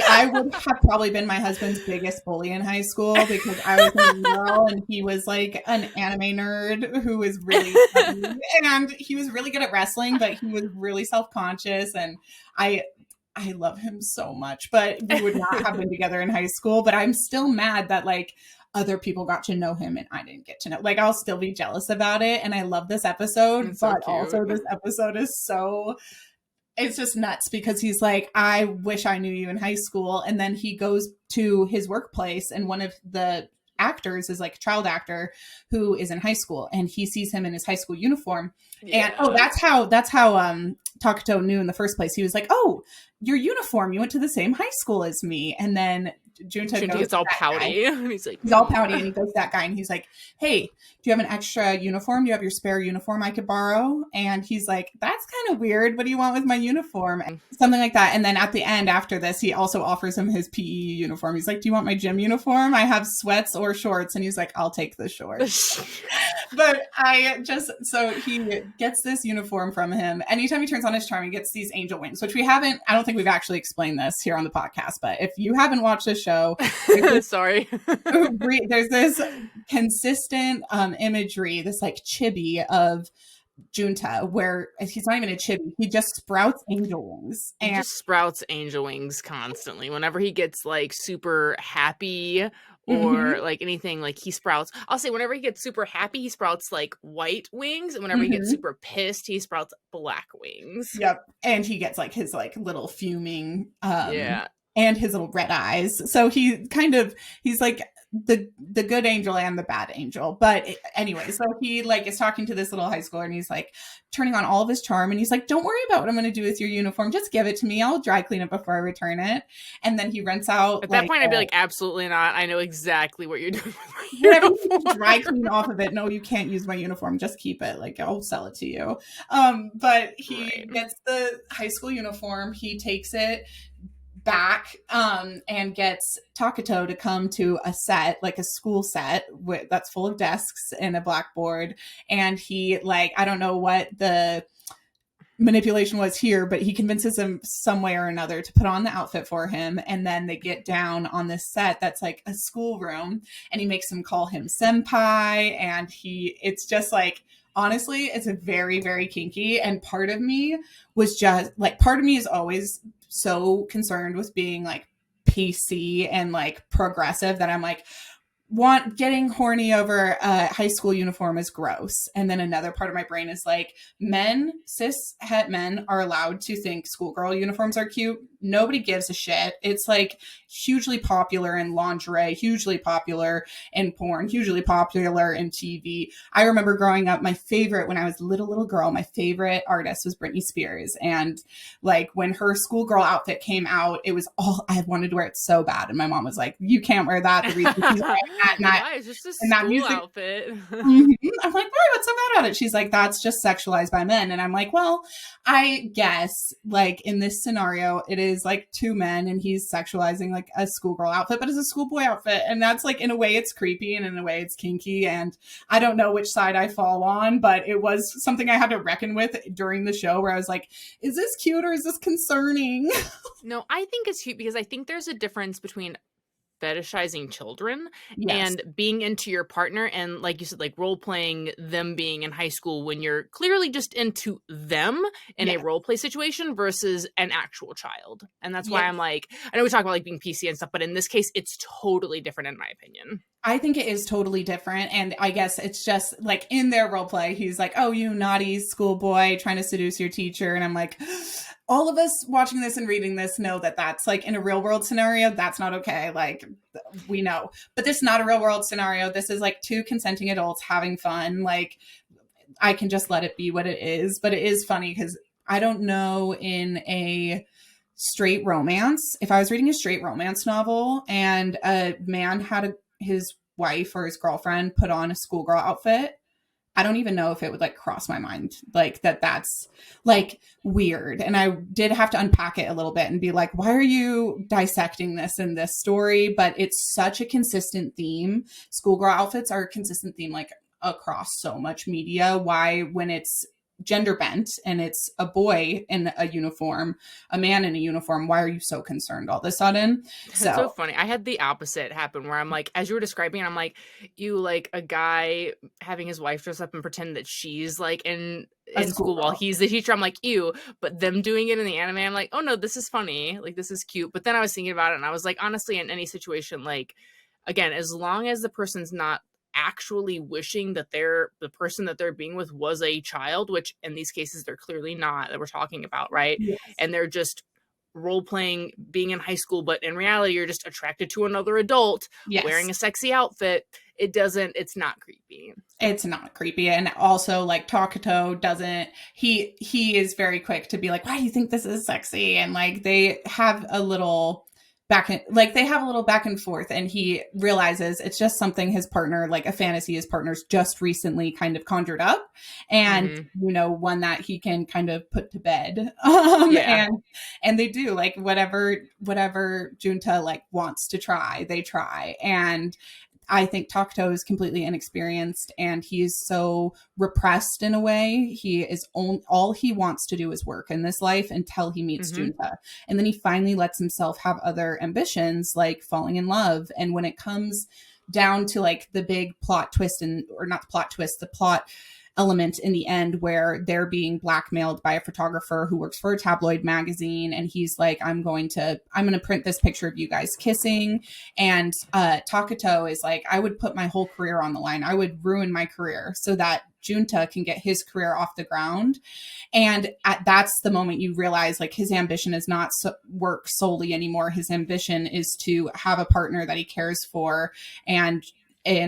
I would have probably been my husband's biggest bully in high school because I was a girl and he was like an anime nerd who was really funny. And he was really good at wrestling, but he was really self-conscious. And I love him so much, but we would not have been together in high school. But I'm still mad that like other people got to know him and I didn't get to know. Like, I'll still be jealous about it. And I love this episode, It's so but cute. also this episode is so, it's just nuts because he's like, I wish I knew you in high school. And then he goes to his workplace and one of the actors is like a child actor who is in high school and he sees him in his high school uniform. Yeah. And that's how Takuto knew in the first place. He was like, oh, your uniform, you went to the same high school as me. And then Junta gets all pouty. He's all pouty and he goes to that guy and he's like, hey, do you have an extra uniform? Do you have your spare uniform I could borrow? And he's like, that's kind of weird. What do you want with my uniform? And something like that. And then at the end after this, he also offers him his PE uniform. He's like, do you want my gym uniform? I have sweats or shorts. And he's like, I'll take the shorts. But so he gets this uniform from him. Anytime he turns on his charm, he gets these angel wings, which I don't think we've actually explained this here on the podcast, but if you haven't watched this show, sorry. there's this consistent imagery, this like chibi of Junta where he's not even a chibi, he just sprouts angel wings. He just sprouts angel wings constantly. Whenever he gets like super happy or like anything, like he sprouts. I'll say whenever he gets super happy, he sprouts like white wings, and whenever he gets super pissed, he sprouts black wings. Yep. And he gets like his like little fuming yeah, and his little red eyes. So he's like the good angel and the bad angel. But anyway, so he like is talking to this little high schooler and he's like turning on all of his charm and he's like, don't worry about what I'm going to do with your uniform. Just give it to me. I'll dry clean it before I return it. And then he rents out. At that point, I'd be like, absolutely not. I know exactly what you're doing with my whatever uniform. dry clean off of it. No, you can't use my uniform. Just keep it. Like, I'll sell it to you. But he gets the high school uniform. He takes it back and gets Takuto to come to a set, like a school set that's full of desks and a blackboard. And he like, I don't know what the manipulation was here, but he convinces him some way or another to put on the outfit for him. And then they get down on this set that's like a schoolroom and he makes him call him senpai. And it's just like, honestly, it's a very, very kinky. And part of me is always so concerned with being like PC and like progressive that I'm like, getting horny over a high school uniform is gross. And then another part of my brain is like, cis het men are allowed to think schoolgirl uniforms are cute. Nobody gives a shit. It's like hugely popular in lingerie, hugely popular in porn, hugely popular in TV. I remember growing up, when I was a little girl, my favorite artist was Britney Spears. And like when her schoolgirl outfit came out, it was I wanted to wear it so bad. And my mom was like, you can't wear that. The reason she's wearing and you that guys, just a and that school music. outfit. Mhm. I'm like, why? What's so bad about it? She's like, that's just sexualized by men. And I'm like, well, I guess like in this scenario, it is like two men and he's sexualizing like a schoolgirl outfit, but it's a schoolboy outfit. And that's like, in a way, it's creepy and in a way, it's kinky. And I don't know which side I fall on, but it was something I had to reckon with during the show where I was like, is this cute or is this concerning? No, I think it's cute because I think there's a difference between fetishizing children Yes. and being into your partner and, like you said, like role playing them being in high school when you're clearly just into them in a Yes. role play situation versus an actual child. And that's why Yes. I'm like, I know we talk about like being PC and stuff, but in this case it's totally different in my opinion. I think it is totally different. And I guess it's just like in their role play, he's like, oh, you naughty schoolboy trying to seduce your teacher. And I'm like, all of us watching this and reading this know that that's like in a real world scenario, that's not okay. Like, we know. But this is not a real world scenario. This is like two consenting adults having fun. Like, I can just let it be what it is. But it is funny because I don't know in a straight romance, if I was reading a straight romance novel and a man had his wife or his girlfriend put on a schoolgirl outfit, I don't even know if it would like cross my mind like that's like weird. And I did have to unpack it a little bit and be like, why are you dissecting this in this story? But it's such a consistent theme. Schoolgirl outfits are a consistent theme like across so much media. Why, when it's gender bent and it's a boy in a uniform, a man in a uniform, why are you so concerned all of a sudden? That's so So funny. I had the opposite happen where I'm like, as you were describing it, I'm like, you like a guy having his wife dress up and pretend that she's like a in school while schoolgirl. he's the teacher. I'm like, ew. But them doing it in the anime, I'm like, oh no, this is funny. Like this is cute. But then I was thinking about it and I was like, honestly, in any situation, like again, as long as the person's not actually wishing that the person that they're being with was a child, which in these cases they're clearly not, that we're talking about, right? Yes. And they're just role playing being in high school, but in reality you're just attracted to another adult wearing Yes. a sexy outfit. It's not creepy. It's not creepy. And also like Takuto doesn't, he is very quick to be like, why do you think this is sexy? And like they have a little back and forth, and he realizes it's just something his partner, like a fantasy his partner's just recently kind of conjured up, and Mm-hmm. one that he can kind of put to bed. Yeah. And they do like whatever Junta like wants to try, they try. And I think Takuto is completely inexperienced and he's so repressed in a way. He is all he wants to do is work in this life until he meets Mm-hmm. Junta. And then he finally lets himself have other ambitions like falling in love. And when it comes down to like the big plot twist or not the plot twist, the plot element in the end where they're being blackmailed by a photographer who works for a tabloid magazine, and he's like, I'm going to print this picture of you guys kissing. And Takuto is like, I would put my whole career on the line, I would ruin my career so that Junta can get his career off the ground. And that's the moment you realize like his ambition is not work solely anymore. His ambition is to have a partner that he cares for and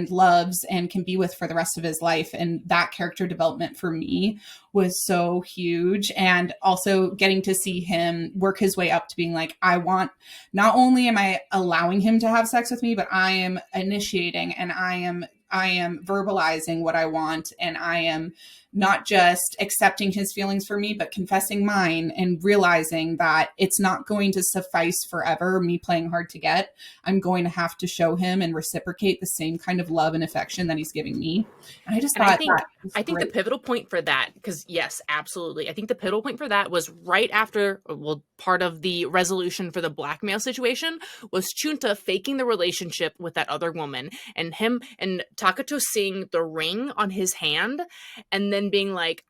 loves and can be with for the rest of his life. And that character development for me was so huge. And also getting to see him work his way up to being like, I want, not only am I allowing him to have sex with me, but I am initiating and I am verbalizing what I want, and I am not just accepting his feelings for me, but confessing mine and realizing that it's not going to suffice forever, me playing hard to get. I'm going to have to show him and reciprocate the same kind of love and affection that he's giving me. And I just And thought that was I think the great. pivotal point for that, because yes, absolutely. I think the pivotal point for that was right after, well, part of the resolution for the blackmail situation was Chunta faking the relationship with that other woman, and him and Takato seeing the ring on his hand and then being like,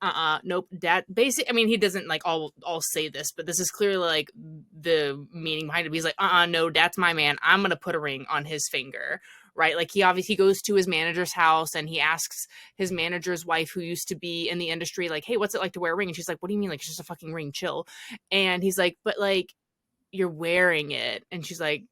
nope, that basic. I mean, he doesn't like all say this, but this is clearly like the meaning behind it. He's like, no, that's my man. I'm gonna put a ring on his finger. Right. Like he obviously goes to his manager's house and he asks his manager's wife, who used to be in the industry, like, hey, what's it like to wear a ring? And she's like, what do you mean? Like, it's just a fucking ring, chill. And he's like, but like, you're wearing it. And she's like,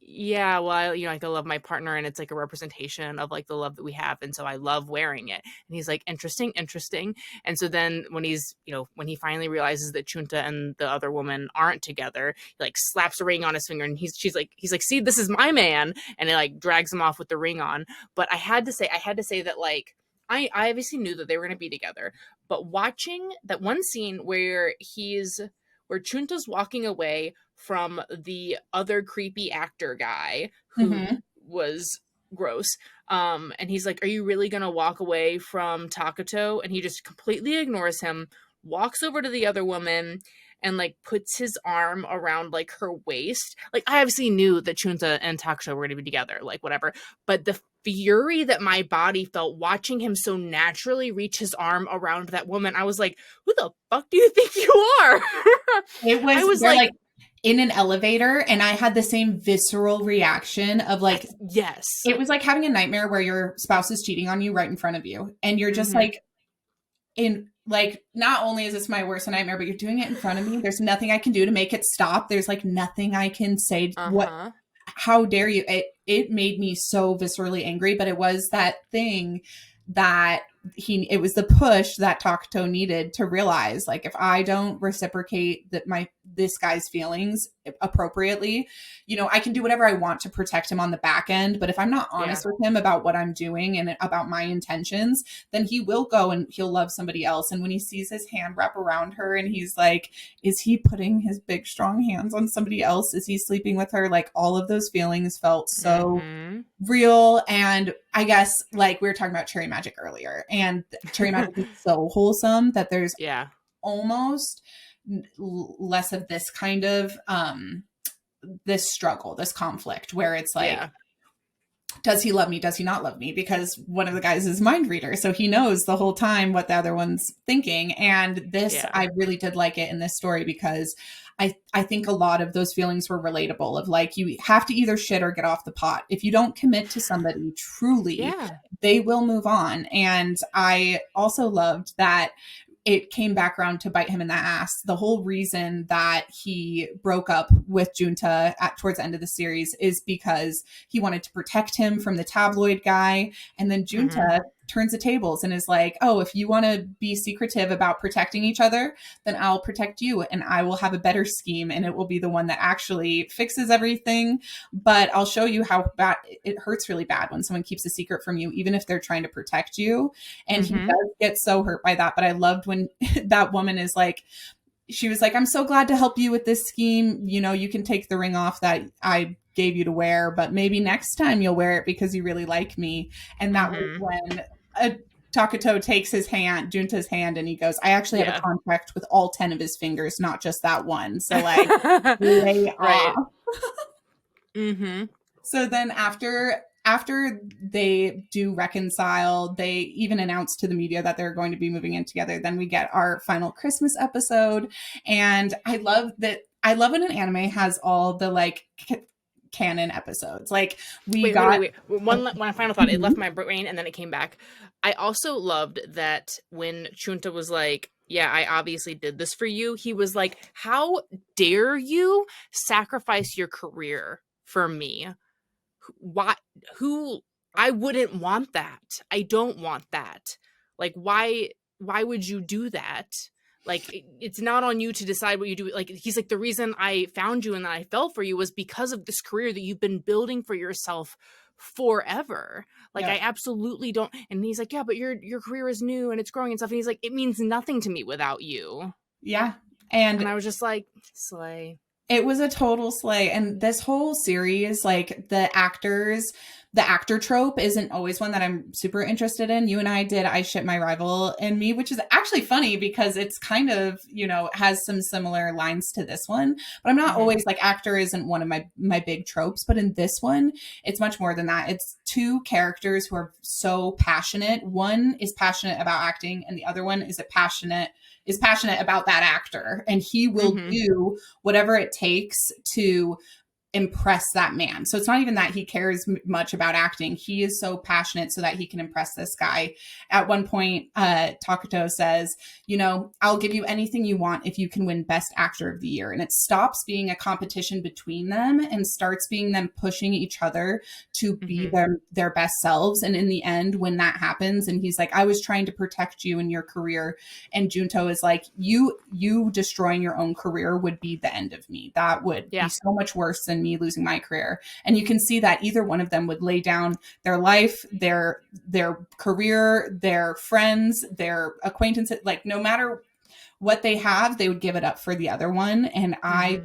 yeah, well, like I love my partner and it's like a representation of like the love that we have. And so I love wearing it. And he's like, interesting, interesting. And so then when when he finally realizes that Chunta and the other woman aren't together, he like slaps a ring on his finger and he's like, see, this is my man. And it like drags him off with the ring on. But I had to say that like, I obviously knew that they were going to be together, but watching that one scene where Chunta's walking away from the other creepy actor guy who Mm-hmm. was gross. And he's like, are you really gonna walk away from Takato? And he just completely ignores him, walks over to the other woman, and like puts his arm around like her waist. Like I obviously knew that Chunta and Takato were gonna be together, like whatever. But the fury that my body felt watching him so naturally reach his arm around that woman, I was like, who the fuck do you think you are? It I was, was they're like, like in an elevator, and I had the same visceral reaction of like, yes. it was like having a nightmare where your spouse is cheating on you right in front of you. And you're just Mm-hmm. like, in like, not only is this my worst nightmare, but you're doing it in front of me. There's nothing I can do to make it stop. There's like nothing I can say. What, Uh-huh. how dare you? It made me so viscerally angry, but it was that thing that it was the push that Takuto needed to realize, like, if I don't reciprocate this guy's feelings appropriately, I can do whatever I want to protect him on the back end, but if I'm not Yeah. honest with him about what I'm doing and about my intentions, then he will go and he'll love somebody else. And when he sees his hand wrap around her and he's like, is he putting his big strong hands on somebody else? Is he sleeping with her? Like, all of those feelings felt so Mm-hmm. real. And I guess, like, we were talking about cherry magic earlier, and cherry magic is so wholesome that there's Yeah. almost less of this kind of this struggle, this conflict where it's like, Yeah. does he love me? Does he not love me? Because one of the guys is mind reader. So he knows the whole time what the other one's thinking. And this, Yeah. I really did like it in this story because I think a lot of those feelings were relatable, of like, you have to either shit or get off the pot. If you don't commit to somebody truly, Yeah. they will move on. And I also loved that it came back around to bite him in the ass. The whole reason that he broke up with Junta towards the end of the series is because he wanted to protect him from the tabloid guy. And then Mm-hmm. Junta turns the tables and is like, oh, if you want to be secretive about protecting each other, then I'll protect you and I will have a better scheme and it will be the one that actually fixes everything. But I'll show you how bad it hurts really bad when someone keeps a secret from you, even if they're trying to protect you. And he Mm-hmm. does get so hurt by that. But I loved when that woman is like, she was like, I'm so glad to help you with this scheme. You can take the ring off that I gave you to wear, but maybe next time you'll wear it because you really like me. And that was Mm-hmm. when Takato takes Junta's hand, and he goes, I actually have a Yeah. contract with all 10 of his fingers, not just that one. So, like, lay Right. off. Mm-hmm. So then after they do reconcile, they even announce to the media that they're going to be moving in together. Then we get our final Christmas episode. And I love when an anime has all the like canon episodes. Like, we Wait, wait, got wait, wait. One final thought. It left my brain and then it came back. I also loved that when Chunta was like, yeah, I obviously did this for you. He was like, how dare you sacrifice your career for me? Why? Who? I wouldn't want that. I don't want that. Like, why would you do that? Like, it's not on you to decide what you do. Like, he's like, the reason I found you and that I fell for you was because of this career that you've been building for yourself forever. Like, yeah, I absolutely don't. And he's like, yeah, but your career is new and it's growing and stuff. And he's like, it means nothing to me without you. yeah. And And I was just like, slay. it was a total slay. And this whole series, like, the actor trope isn't always one that I'm super interested in. You and I did I Ship My Rival and Me, which is actually funny because it's kind of, has some similar lines to this one. But I'm not Mm-hmm. always like, actor isn't one of my big tropes. But in this one, it's much more than that. It's two characters who are so passionate. One is passionate about acting, and the other one is passionate about that actor. And he will Mm-hmm. do whatever it takes to impress that man. So it's not even that he cares much about acting. He is so passionate so that he can impress this guy. At one point, Takuto says, you know, I'll give you anything you want if you can win Best Actor of the Year. And it stops being a competition between them and starts being them pushing each other to be their best selves. And in the end, when that happens, and he's like, I was trying to protect you in your career, and Junto is like, you destroying your own career would be the end of me. That would be so much worse than me losing my career. And you can see that either one of them would lay down their life, their career, their friends, their acquaintances, like no matter what they have, they would give it up for the other one. And I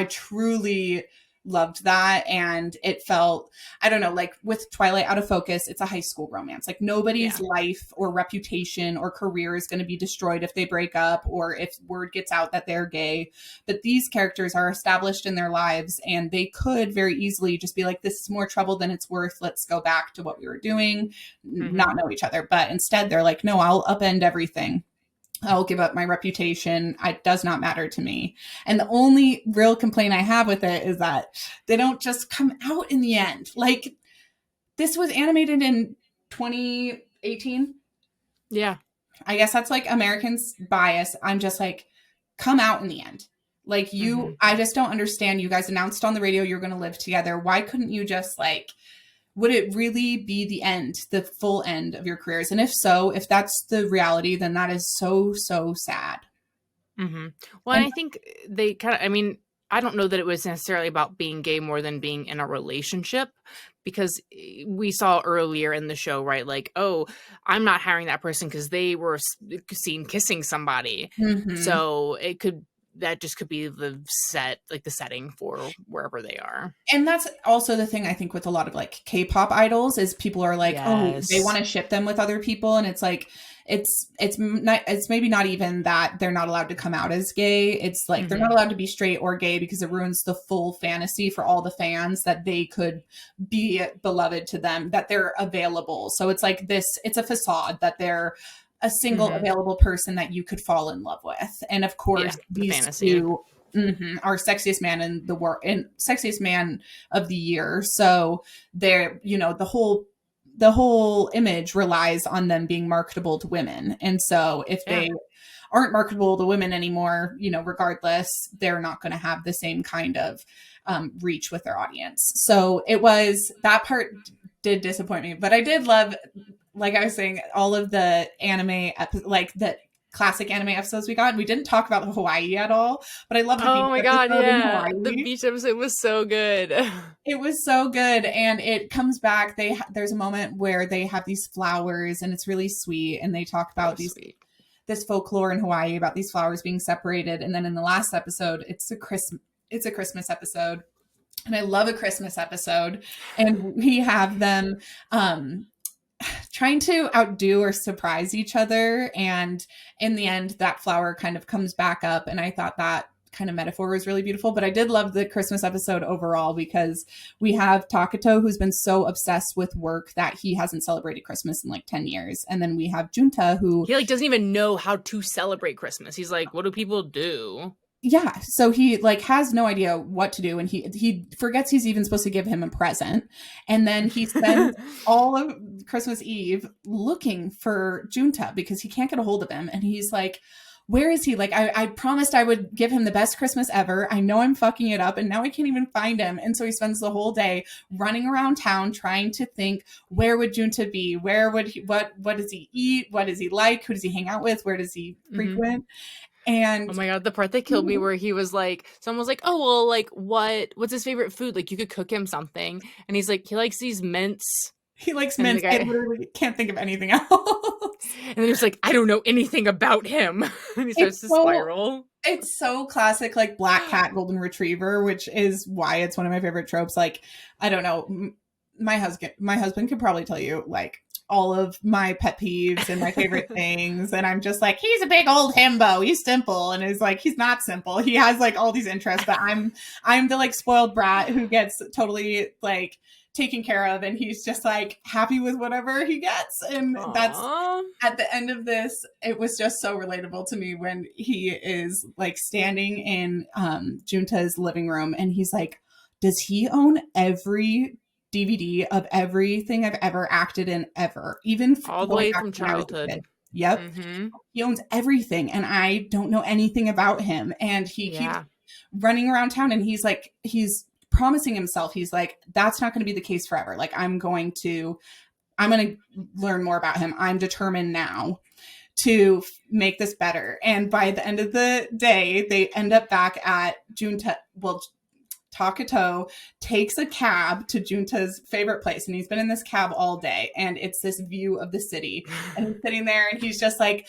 truly loved that. And it felt, I don't know, like with Twilight Out of Focus, it's a high school romance. Like nobody's life or reputation or career is going to be destroyed if they break up or if word gets out that they're gay. But these characters are established in their lives, and they could very easily just be like, this is more trouble than it's worth. Let's go back to what we were doing, not know each other. But instead they're like, no, I'll upend everything. I'll give up my reputation. It does not matter to me. And the only real complaint I have with it is that they don't just come out in the end. Like, this was animated in 2018. Yeah. I guess that's like Americans' bias. I'm just like, come out in the end. Like I just don't understand. You guys announced on the radio you're going to live together. Why couldn't you just like, would it really be the end, the full end of your careers? And if so, if that's the reality, then that is so, so sad. Well, and I think they kind of, I mean, I don't know that it was necessarily about being gay more than being in a relationship, because we saw earlier in the show, right? Like, oh, I'm not hiring that person because they were seen kissing somebody. So that just could be the setting for wherever they are. And that's also the thing I think with a lot of like K-pop idols is people are like, oh, they want to ship them with other people. And it's like, it's maybe not even that they're not allowed to come out as gay. It's like, they're not allowed to be straight or gay because it ruins the full fantasy for all the fans that they could be beloved to them, that they're available. So it's like it's a facade that they're a single available person that you could fall in love with. And of course, these two are sexiest man in the world and sexiest man of the year. So they're, you know, the whole image relies on them being marketable to women. And so if they aren't marketable to women anymore, you know, regardless, they're not going to have the same kind of reach with their audience. So that part did disappoint me, but I did love, like I was saying, all of the anime, like the classic anime episodes we got. We didn't talk about Hawaii at all, but I love the oh my god, yeah, the beach episode was so good. It was so good, and it comes back. There's a moment where they have these flowers, and it's really sweet, and they talk about this folklore in Hawaii about these flowers being separated. And then in the last episode, it's a Christmas episode, and I love a Christmas episode, and we have them trying to outdo or surprise each other. And in the end, that flower kind of comes back up. And I thought that kind of metaphor was really beautiful. But I did love the Christmas episode overall because we have Takuto, who's been so obsessed with work that he hasn't celebrated Christmas in like 10 years. And then we have Junta, who he like doesn't even know how to celebrate Christmas. He's like, what do people do? Yeah, so he like has no idea what to do, and he forgets he's even supposed to give him a present, and then he spends all of Christmas Eve looking for Junta because he can't get a hold of him, and he's like, where is he? Like, I promised I would give him the best Christmas ever. I know I'm fucking it up, and now I can't even find him. And so he spends the whole day running around town trying to think, where would Junta be? Where would he? What does he eat? What does he like? Who does he hang out with? Where does he frequent? And oh my god, the part that killed me where he was like, someone was like, oh well, like what's his favorite food? Like you could cook him something, and he's like, he likes these mints. He likes mints. I literally can't think of anything else. And then he's like, I don't know anything about him. And he starts to spiral. It's so classic, like black cat, golden retriever, which is why it's one of my favorite tropes. Like, I don't know, my husband could probably tell you like all of my pet peeves and my favorite things. And I'm just like, he's a big old himbo. He's simple. And it's like, he's not simple. He has like all these interests, but I'm the like spoiled brat who gets totally like taken care of. And he's just like happy with whatever he gets. And that's at the end of this, it was just so relatable to me when he is like standing in Junta's living room and he's like, does he own every DVD of everything I've ever acted in ever, even All the going way back from to when I was a childhood. kid. Yep. Mm-hmm. He owns everything, and I don't know anything about him. And he keeps Yeah. running around town, and he's promising himself, he's like, that's not going to be the case forever. Like, I'm going to learn more about him. I'm determined now to make this better. And by the end of the day, they end up back at Takuto takes a cab to Junta's favorite place, and he's been in this cab all day, and it's this view of the city. And he's sitting there, and he's just like,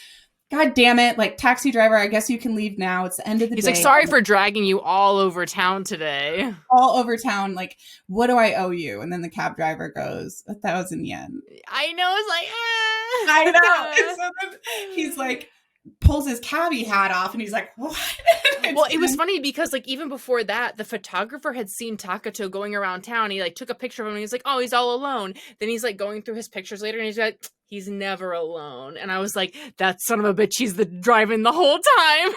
God damn it, like, taxi driver, I guess you can leave now. It's the end of the He's day. like, sorry for dragging you all over town today. All over town. Like, what do I owe you? And then the cab driver goes, 1,000 yen. I know. It's like, I know. And so then he's like, pulls his cabbie hat off, and he's like, what? Well, it was funny because, like, even before that, the photographer had seen Takuto going around town. He, like, took a picture of him, and he's like, oh, he's all alone. Then he's, like, going through his pictures later, and he's like, he's never alone. And I was like, that son of a bitch, he's driving the whole time.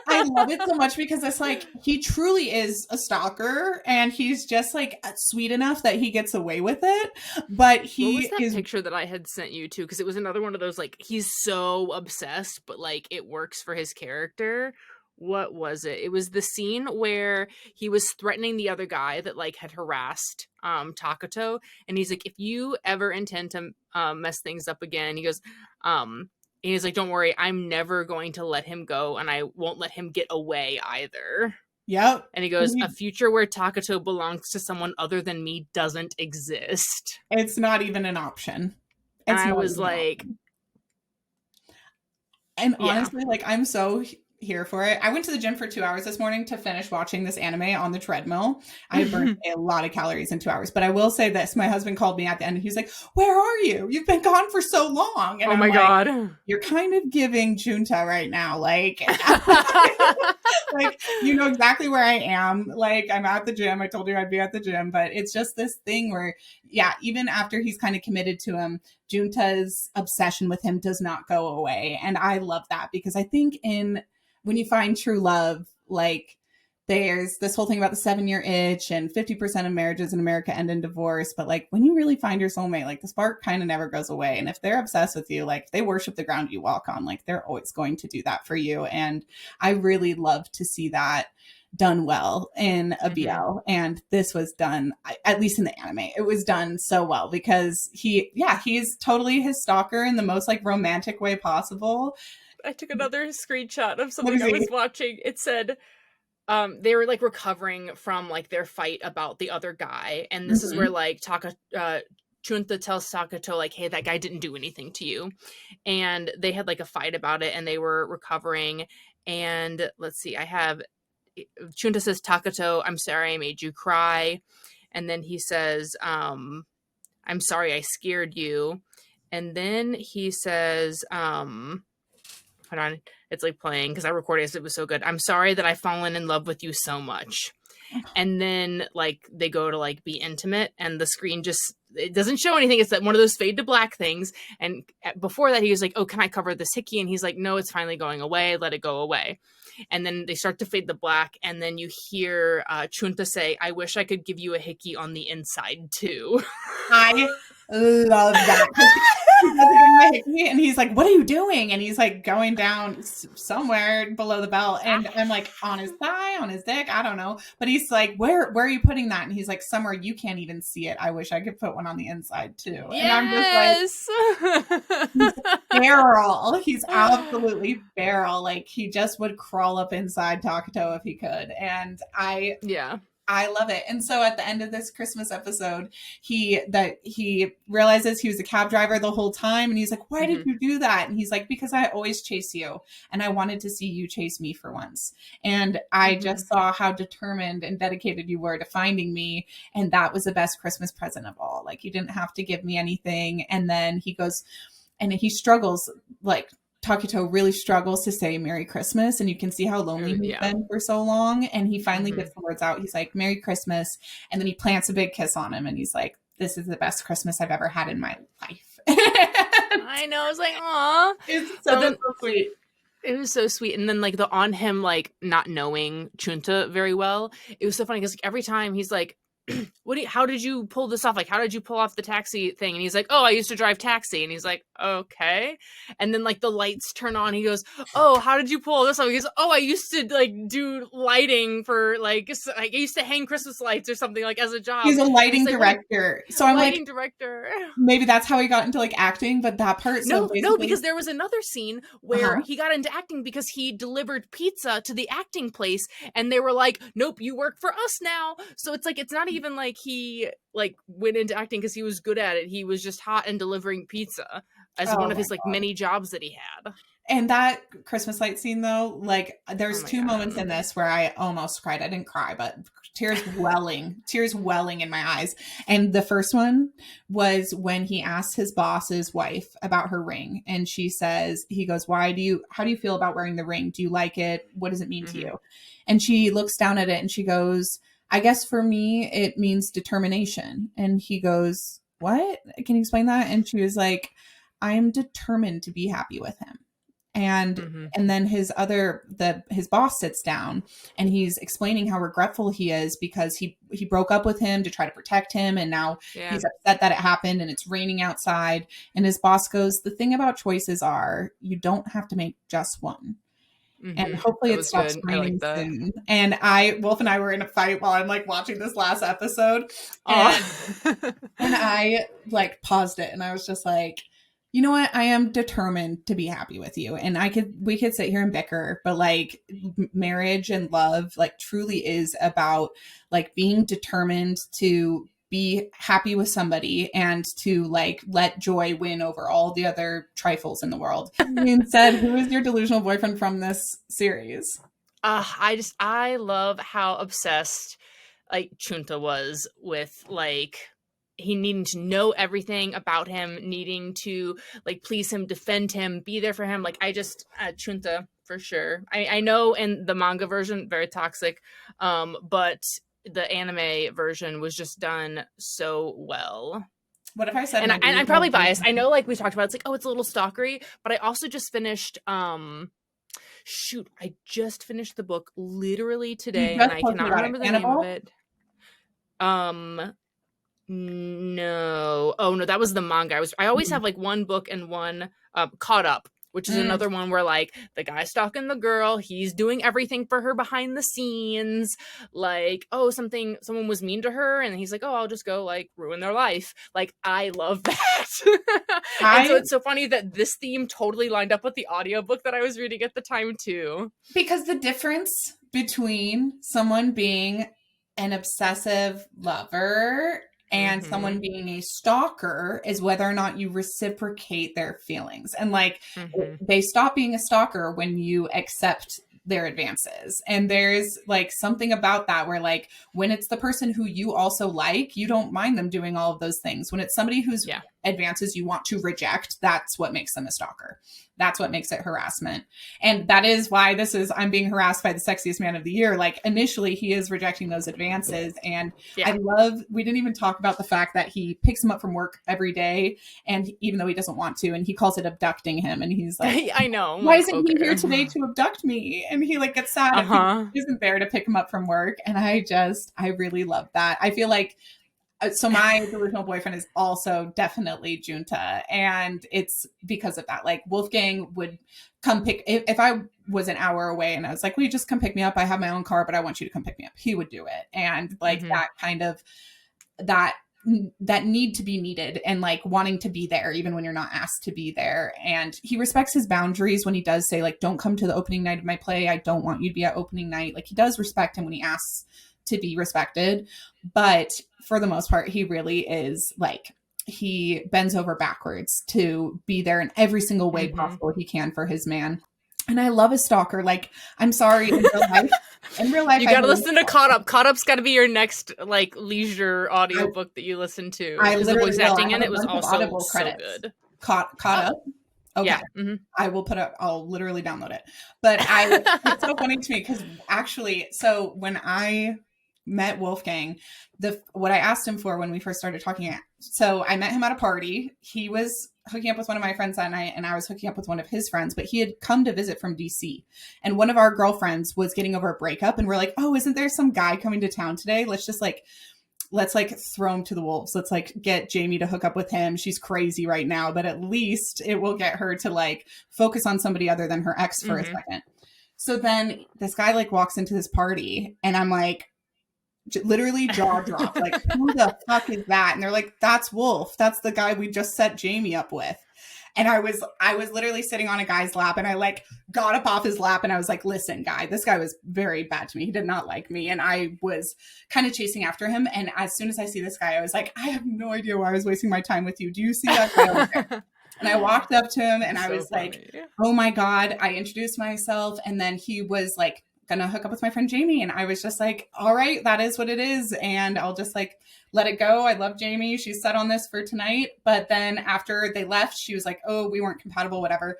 I love it so much because it's like, he truly is a stalker, and he's just, like, sweet enough that he gets away with it. But what was that picture that I had sent you to? Because it was another one of those, like, he's so obsessed, but, like, it works for his character. What was it? It was the scene where he was threatening the other guy that, like, had harassed Takuto, and he's like, if you ever intend to mess things up again, he goes, and he's like, don't worry, I'm never going to let him go, and I won't let him get away either. Yep. And he goes, a future where Takuto belongs to someone other than me doesn't exist. It's not even an option. And I was like, and honestly, like, I'm so here for it. I went to the gym for 2 hours this morning to finish watching this anime on the treadmill. I burned a lot of calories in 2 hours, but I will say this. My husband called me at the end, and he's like, where are you? You've been gone for so long. And oh my God. You're kind of giving Junta right now. Like, like, you know exactly where I am. Like, I'm at the gym. I told you I'd be at the gym, but it's just this thing where, yeah, even after he's kind of committed to him, Junta's obsession with him does not go away. And I love that, because I think when you find true love, like, there's this whole thing about the 7-year itch, and 50% of marriages in America end in divorce. But, like, when you really find your soulmate, like, the spark kind of never goes away. And if they're obsessed with you, like, if they worship the ground you walk on, like, they're always going to do that for you. And I really love to see that done well in a BL. And this was done, at least in the anime, it was done so well, because he's totally his stalker in the most, like, romantic way possible. I took another screenshot of something I was watching. It said they were, like, recovering from, like, their fight about the other guy, and this is where, like, Chunta tells Takuto, like, hey, that guy didn't do anything to you, and they had, like, a fight about it, and they were recovering. And let's see, Chunta says, Takuto, I'm sorry I made you cry. And then he says, I'm sorry I scared you. And then he says, hold on, it's, like, playing because I recorded it, so it was so good. I'm sorry that I've fallen in love with you so much. And then, like, they go to, like, be intimate, and the screen it doesn't show anything. It's that one of those fade to black things. And before that, he was like, oh, can I cover this hickey? And he's like, no, it's finally going away. Let it go away. And then they start to fade the black, and then you hear Chunta say, I wish I could give you a hickey on the inside too. I love that. He does it in my hickey, and he's like, what are you doing? And he's, like, going down somewhere below the belt, and I'm like, on his thigh, on his dick, I don't know. But he's like, where are you putting that? And he's like, somewhere you can't even see it. I wish I could put one on the inside too. Yes! And I'm just like, he's feral. He's absolutely feral. Like, he just would crawl up inside Takuto if he could. And I love it. And so at the end of this Christmas episode, he realizes he was a cab driver the whole time. And he's like, why did you do that? And he's like, because I always chase you, and I wanted to see you chase me for once. And I just saw how determined and dedicated you were to finding me. And that was the best Christmas present of all. Like, you didn't have to give me anything. And then he goes, and he struggles, like, Takuto really struggles to say Merry Christmas, and you can see how lonely he's been for so long. And he finally gets the words out. He's like, Merry Christmas. And then he plants a big kiss on him, and he's like, this is the best Christmas I've ever had in my life. I know. I was like, aw. It's so sweet. It was so sweet. And then like the on him like not knowing Chunta very well. It was so funny because like, every time he's like, how did you pull this off? Like, how did you pull off the taxi thing? And he's like, oh, I used to drive taxi. And he's like, okay. And then like the lights turn on. He goes, oh, how did you pull this off? He goes, oh, I used to like do lighting for like I used to hang Christmas lights or something like as a job. He's a lighting like, director. So I'm lighting like, director. maybe that's how he got into like acting, but that part. No, because there was another scene where he got into acting because he delivered pizza to the acting place, and they were like, "Nope, you work for us now." So it's like it's not even like he like went into acting because he was good at it. He was just hot and delivering pizza as one of his like many jobs that he had. And that Christmas light scene, though, like there's two moments in this where I almost cried. I didn't cry, but tears welling in my eyes. And the first one was when he asked his boss's wife about her ring. And she says, he goes, how do you feel about wearing the ring? Do you like it? What does it mean to you? And she looks down at it and she goes, I guess for me, it means determination. And he goes, what? Can you explain that? And she was like, I'm determined to be happy with him. And then his boss sits down and he's explaining how regretful he is because he broke up with him to try to protect him. And now he's upset that it happened and it's raining outside. And his boss goes, the thing about choices are you don't have to make just one. And hopefully it stops raining soon. And Wolf and I were in a fight while I'm like watching this last episode. And I like paused it and I was just like, you know what? I am determined to be happy with you. And we could sit here and bicker, but like marriage and love, like truly is about like being determined to be happy with somebody and to like let joy win over all the other trifles in the world. And said, who is your delusional boyfriend from this series? I love how obsessed like Chunta was with like he needing to know everything about him, needing to like please him, defend him, be there for him. Like I just Chunta for sure. I know in the manga version very toxic, but the anime version was just done so well. What if I said? And I'm probably biased. I know, like we talked about, it's like, oh, it's a little stalkery, but I also just finished. I just finished the book literally today, and I cannot remember the name of it. No. Oh no, that was the manga. I always have like one book and one Caught Up, which is another one where like the guy's stalking the girl, he's doing everything for her behind the scenes. Like, oh, someone was mean to her, and he's like, oh, I'll just go like ruin their life. Like, I love that. And so it's so funny that this theme totally lined up with the audiobook that I was reading at the time too. Because the difference between someone being an obsessive lover and someone being a stalker is whether or not you reciprocate their feelings. And like they stop being a stalker when you accept their advances. And there's like something about that where like when it's the person who you also like, you don't mind them doing all of those things. When it's somebody whose advances you want to reject, that's what makes them a stalker. That's what makes it harassment. And that is why I'm being harassed by the sexiest man of the year. Like initially he is rejecting those advances. And we didn't even talk about the fact that he picks him up from work every day. And even though he doesn't want to, and he calls it abducting him. And he's like, I know. Why isn't he here today to abduct me? And he like gets sad if he isn't there to pick him up from work. And I really love that. I feel like, so my original boyfriend is also definitely Junta, and it's because of that. Like Wolfgang would come if I was an hour away and I was like, will you just come pick me up? I have my own car, but I want you to come pick me up. He would do it. And like that kind of that need to be needed and like wanting to be there even when you're not asked to be there. And he respects his boundaries when he does say like, don't come to the opening night of my play. I don't want you to be at opening night. Like he does respect him when he asks to be respected. But for the most part, he really is like, he bends over backwards to be there in every single way possible he can for his man. And I love a stalker. Like, I'm sorry, in real life, you gotta listen to Caught Up. Caught Up's gotta be your next like leisure audiobook that you listen to. The voice acting in it was also so good. Caught Up. Okay. Yeah. I'll literally download it. But it's so funny to me because actually, so when I met Wolfgang, what I asked him for when we first started talking So I met him at a party. He was hooking up with one of my friends that night, and I was hooking up with one of his friends, but he had come to visit from DC. And one of our girlfriends was getting over a breakup, and we're like, oh, isn't there some guy coming to town today? Let's like throw him to the wolves. Let's like get Jamie to hook up with him. She's crazy right now, but at least it will get her to like focus on somebody other than her ex for a second. So then this guy like walks into this party, and I'm like, literally jaw drop, like, who the fuck is that? And they're like, that's Wolf. That's the guy we just set Jamie up with. And I was literally sitting on a guy's lap, and I like got up off his lap, and I was like, listen, guy, this guy was very bad to me. He did not like me. And I was kind of chasing after him. And as soon as I see this guy, I was like, I have no idea why I was wasting my time with you. Do you see that guy over there? And I walked up to him, and I was like, oh my God. I introduced myself. And then he was like, gonna hook up with my friend Jamie. And I was just like, all right, that is what it is. And I'll just like let it go. I love Jamie. She's set on this for tonight. But then after they left, she was like, oh, we weren't compatible, whatever.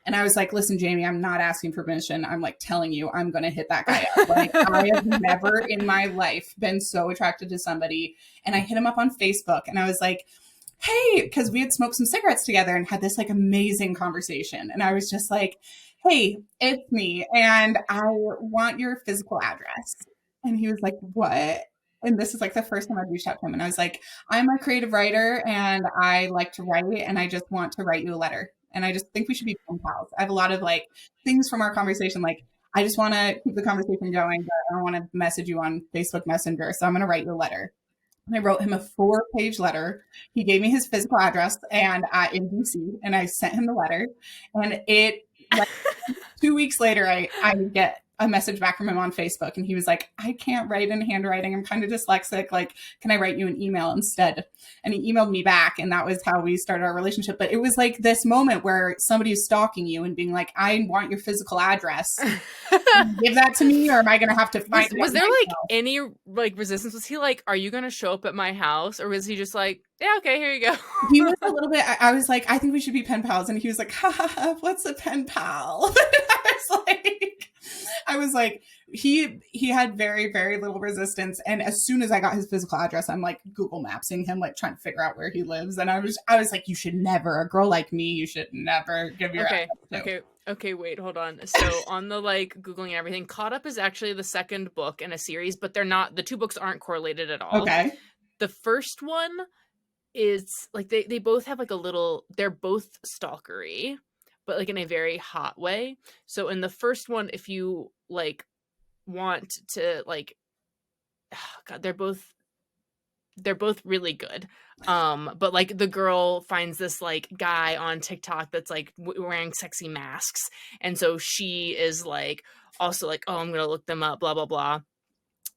And I was like, listen, Jamie, I'm not asking permission. I'm like telling you, I'm going to hit that guy up. Like, I have never in my life been so attracted to somebody. And I hit him up on Facebook, and I was like, hey, because we had smoked some cigarettes together and had this like amazing conversation. And I was just like, hey, it's me, and I want your physical address. And he was like, what? And this is like the first time I've reached out to him. And I was like, I'm a creative writer, and I like to write, and I just want to write you a letter. And I just think we should be pen pals. I have a lot of like things from our conversation. Like, I just want to keep the conversation going, but I don't want to message you on Facebook Messenger. So I'm going to write you a letter. And I wrote him a 4-page letter. He gave me his physical address and in DC, and I sent him the letter. And it like 2 weeks later, I get a message back from him on Facebook, and he was like, I can't write in handwriting. I'm kind of dyslexic. Like, can I write you an email instead? And he emailed me back, and that was how we started our relationship. But it was like this moment where somebody is stalking you and being like, I want your physical address. Give that to me, or am I going to have to find it? Was there like any like resistance? Was he like, are you going to show up at my house? Or was he just like, yeah, okay, here you go? He was a little bit, I was like, I think we should be pen pals. And he was like, ha, ha, ha, what's a pen pal? I was like, he had very, very little resistance. And as soon as I got his physical address, I'm like Google Mapsing him, like trying to figure out where he lives. And I was like, you should never, a girl like me, you should never give your address to. Okay, wait, hold on. So on the like Googling and everything, Caught Up is actually the second book in a series, but the 2 books aren't correlated at all. Okay. The first one is like they both have like they're both stalkery, but like in a very hot way. So in the first one, if you like want to like, oh God, they're both really good. But like the girl finds this like guy on TikTok that's like wearing sexy masks, and so she is like also like, oh, I'm gonna look them up, blah blah blah.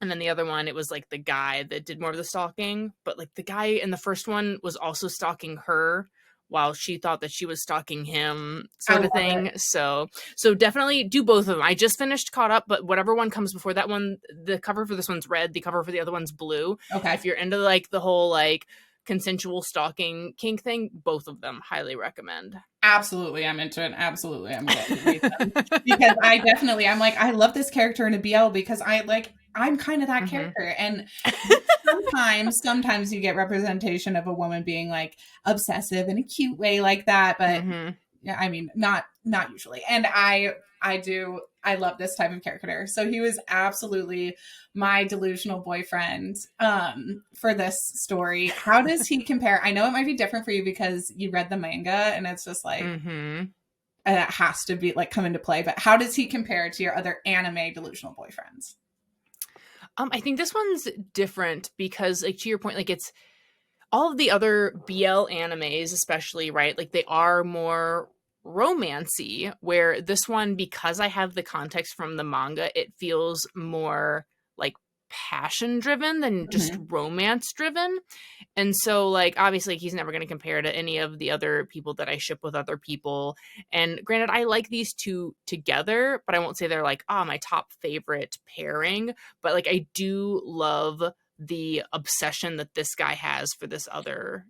And then the other one, it was like the guy that did more of the stalking, but like the guy in the first one was also stalking her while she thought that she was stalking him, sort of thing. It. So definitely do both of them. I just finished Caught Up, but whatever one comes before that one, the cover for this one's red, the cover for the other one's blue. Okay. If you're into like the whole like consensual stalking kink thing, both of them highly recommend. Absolutely, I'm into it. Absolutely, I'm going to read them. Because I'm like, I love this character in a BL because I'm kind of that character. And sometimes you get representation of a woman being like obsessive in a cute way like that. But yeah, I mean, not usually. And I love this type of character. So he was absolutely my delusional boyfriend for this story. How does he compare? I know it might be different for you because you read the manga and it's just like, it has to be like come into play. But how does he compare to your other anime delusional boyfriends? I think this one's different because, like, to your point, like, it's all of the other BL animes, especially, right? Like, they are more romancy, where this one, because I have the context from the manga, it feels more like passion driven than just romance driven. And so like obviously he's never going to compare to any of the other people that I ship with other people, and granted I like these two together, but I won't say they're like my top favorite pairing. But like I do love the obsession that this guy has for this other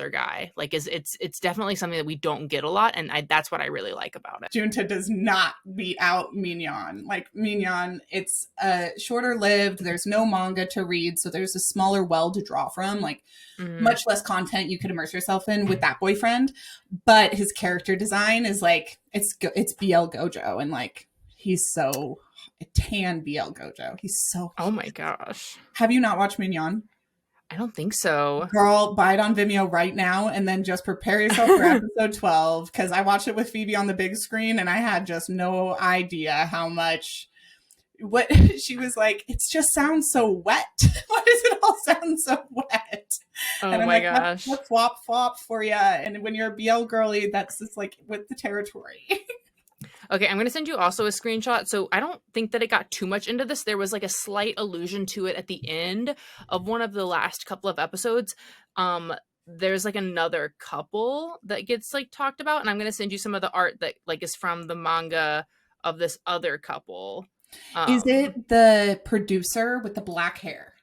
guy. Like it's definitely something that we don't get a lot, and that's what I really like about it. Junta does not beat out Mignon. Like Mignon, it's shorter lived. There's no manga to read, so there's a smaller well to draw from. Like much less content you could immerse yourself in with that boyfriend. But his character design is like it's BL Gojo, and like he's so tan BL Gojo. He's so. Oh my gosh! Have you not watched Mignon? I don't think so. Girl, buy it on Vimeo right now and then just prepare yourself for episode 12, because I watched it with Phoebe on the big screen and I had just no idea how much what she was like, it just sounds so wet. Why does it all sound so wet? Oh and I'm my like, gosh. That's flop flop for you. And when you're a BL girly, that's just like with the territory. Okay, I'm going to send you also a screenshot. So I don't think that it got too much into this. There was like a slight allusion to it at the end of one of the last couple of episodes. There's like another couple that gets like talked about, and I'm going to send you some of the art that like is from the manga of this other couple. Is it the producer with the black hair?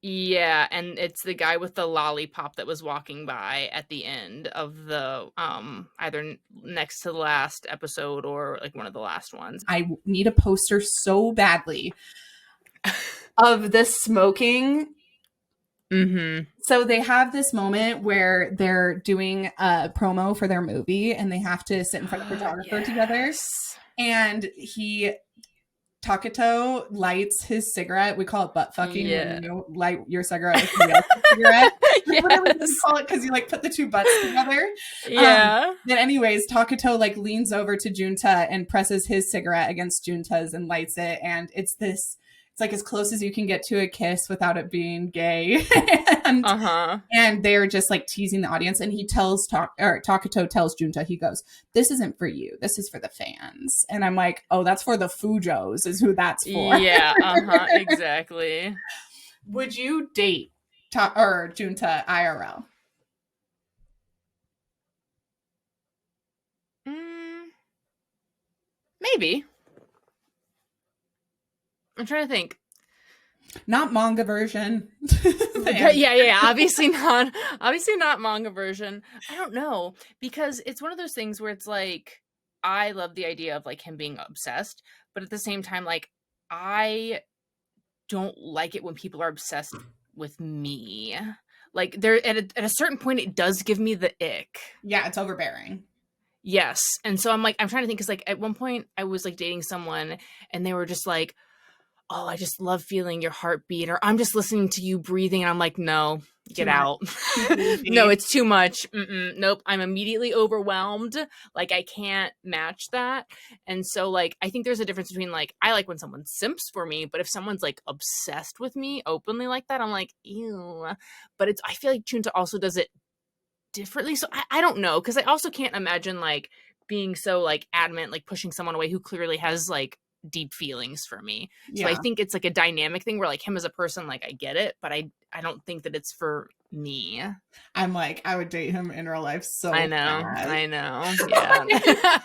Yeah, and it's the guy with the lollipop that was walking by at the end of the either next to the last episode or like one of the last ones. I need a poster so badly of the smoking. Mm-hmm. So they have this moment where they're doing a promo for their movie and they have to sit in front of the photographer together. And Taketo lights his cigarette. We call it butt fucking when you light your cigarette with somebody else's cigarette. Yes. What do we call it? Because you like put the two butts together. Yeah. Then anyways, Taketo like leans over to Junta and presses his cigarette against Junta's and lights it. And it's like as close as you can get to a kiss without it being gay. And they're just like teasing the audience. And he tells Taketo tells Junta, he goes, "This isn't for you. This is for the fans." And I'm like, oh, that's for the Fujos is who that's for. Yeah, exactly. Would you date Junta IRL? Maybe. I'm trying to think. Not manga version. yeah. Obviously not manga version. I don't know, because it's one of those things where it's like, I love the idea of like him being obsessed, but at the same time, like I don't like it when people are obsessed with me. Like there at a certain point, it does give me the ick. Yeah, it's overbearing. Yes. And so I'm trying to think, because like at one point I was like dating someone and they were just like, "Oh, I just love feeling your heartbeat," or "I'm just listening to you breathing." And I'm like, no, get out. No, it's too much. Nope. I'm immediately overwhelmed. Like I can't match that. And so like, I think there's a difference between like, I like when someone simps for me, but if someone's like obsessed with me openly like that, I'm like, ew. But I feel like Junta also does it differently. So I don't know. 'Cause I also can't imagine like being so like adamant, like pushing someone away who clearly has like deep feelings for me. So I think it's like a dynamic thing where like him as a person, like I get it, but I don't think that it's for me. I'm like, I would date him in real life so I know. Yeah.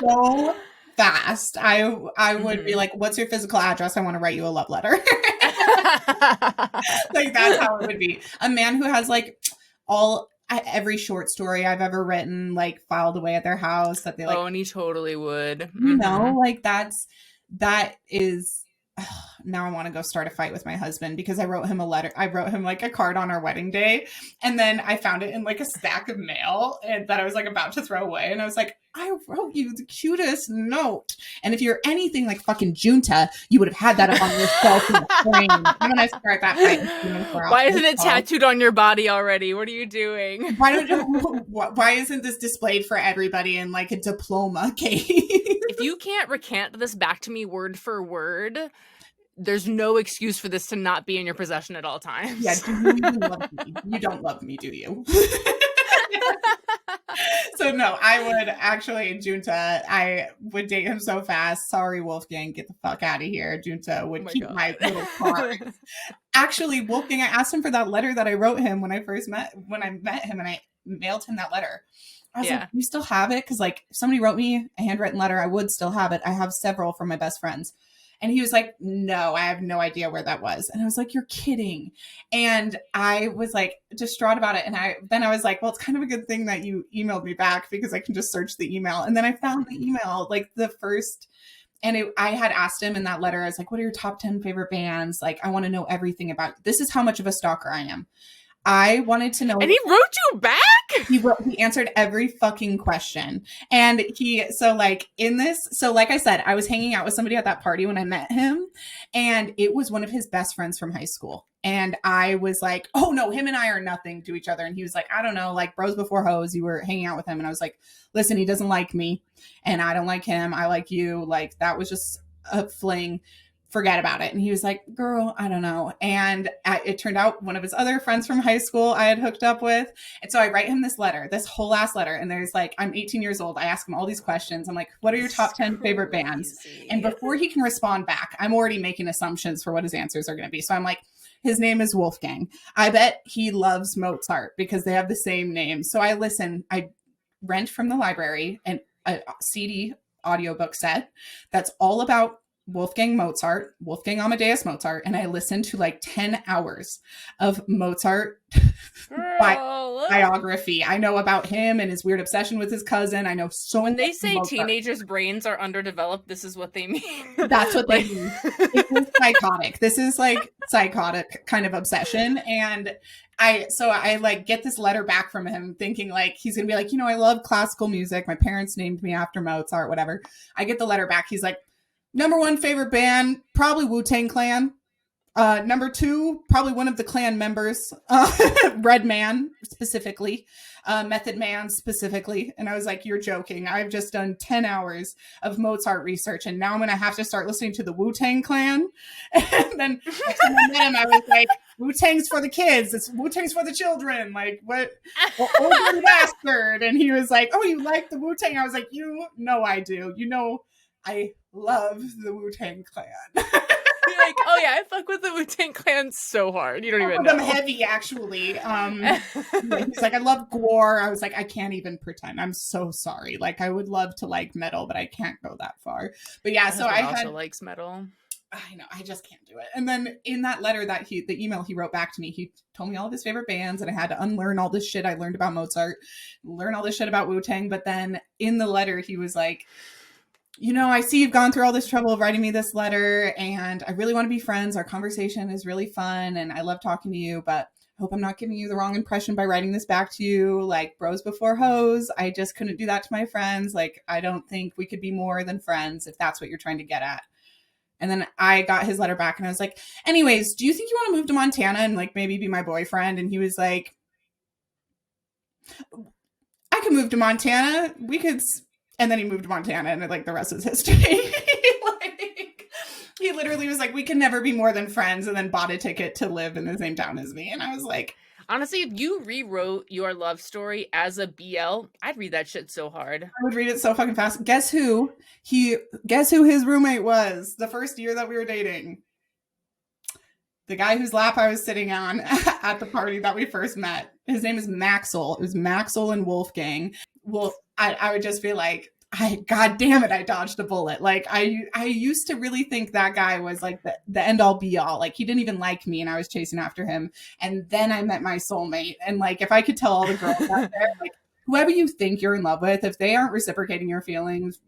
So fast. I would be like, "What's your physical address? I want to write you a love letter." Like that's how it would be. A man who has like every short story I've ever written like filed away at their house that they like. Oh, and he totally would. You know, like that is. Now I want to go start a fight with my husband because I wrote him a letter. I wrote him like a card on our wedding day, and then I found it in like a stack of mail and that I was like about to throw away. And I was like, "I wrote you the cutest note. And if you're anything like fucking Junta, you would have had that up on your shelf in the frame." I'm gonna start that fight. Why isn't it tattooed on your body already? What are you doing? Why isn't this displayed for everybody in like a diploma case? If you can't recant this back to me word for word, there's no excuse for this to not be in your possession at all times. Yeah, do you even love me? You don't love me, do you? So no, I would actually, Junta, I would date him so fast. Sorry, Wolfgang, get the fuck out of here. Junta would keep my little cards. Actually, Wolfgang, I asked him for that letter that I wrote him when I met him, and I mailed him that letter. I was like, "You still have it?" Because like if somebody wrote me a handwritten letter, I would still have it. I have several from my best friends. And he was like, no, I have no idea where that was. And I was like, you're kidding. And I was like distraught about it. And I was like, well, it's kind of a good thing that you emailed me back because I can just search the email. And then I found the email, like the first, and I had asked him in that letter, I was like, what are your top 10 favorite bands? Like, I want to know everything about you. This is how much of a stalker I am. I wanted to know. And he wrote you back? He answered every fucking question. And like I said, I was hanging out with somebody at that party when I met him, and it was one of his best friends from high school. And I was like, oh no, him and I are nothing to each other. And he was like, I don't know, like bros before hoes, you were hanging out with him. And I was like, listen, he doesn't like me and I don't like him. I like you. Like that was just a fling. Forget about it. And he was like, girl, I don't know. And it turned out one of his other friends from high school I had hooked up with. And so I write him this letter, this whole ass letter. And there's like, I'm 18 years old. I ask him all these questions. I'm like, what are your top 10 favorite bands? And before he can respond back, I'm already making assumptions for what his answers are going to be. So I'm like, his name is Wolfgang. I bet he loves Mozart because they have the same name. So I rent from the library a CD audiobook set that's all about Wolfgang Amadeus Mozart, and I listened to like 10 hours of Mozart biography. I know about him and his weird obsession with his cousin. I know so when they much say Mozart. Teenagers' brains are underdeveloped, this is what they mean. That's what they mean. This is psychotic. This is like psychotic kind of obsession. And I like get this letter back from him thinking like he's gonna be like, I love classical music. My parents named me after Mozart, whatever. I get the letter back. He's like, number one favorite band, probably Wu-Tang Clan. Number two, probably one of the Clan members, Red Man specifically, Method Man specifically. And I was like, you're joking. I've just done 10 hours of Mozart research and now I'm going to have to start listening to the Wu-Tang Clan. And then next time I met him, I was like, Wu-Tang's for the kids. It's Wu-Tang's for the children. Like, what? Old bastard. And he was like, oh, you like the Wu-Tang? I was like, you know I do. I love the Wu-Tang Clan. You're like, oh yeah, I fuck with the Wu-Tang Clan so hard. You don't even know. I'm heavy, actually. He's like, I love gore. I was like, I can't even pretend. I'm so sorry. Like, I would love to like metal, but I can't go that far. But yeah, so I also likes metal. I know, I just can't do it. And then in that letter the email he wrote back to me, he told me all of his favorite bands and I had to unlearn all this shit I learned about Mozart, learn all this shit about Wu-Tang. But then in the letter, he was like, I see you've gone through all this trouble of writing me this letter and I really want to be friends. Our conversation is really fun and I love talking to you, but I hope I'm not giving you the wrong impression by writing this back to you. Like bros before hoes. I just couldn't do that to my friends. Like, I don't think we could be more than friends if that's what you're trying to get at. And then I got his letter back and I was like, anyways, do you think you want to move to Montana and like maybe be my boyfriend? And he was like, I could move to Montana. We could. And then he moved to Montana and like the rest is history. Like, he literally was like, we can never be more than friends, and then bought a ticket to live in the same town as me. And I was like, honestly, if you rewrote your love story as a BL, I'd read that shit so hard. I would read it so fucking fast. Guess who his roommate was the first year that we were dating? The guy whose lap I was sitting on at the party that we first met. His name is Maxwell. It was Maxwell and Wolfgang. Well, I would just be like, God damn it, I dodged a bullet. Like I used to really think that guy was like the end all be all. Like he didn't even like me and I was chasing after him. And then I met my soulmate. And like, if I could tell all the girls out there, like whoever you think you're in love with, if they aren't reciprocating your feelings,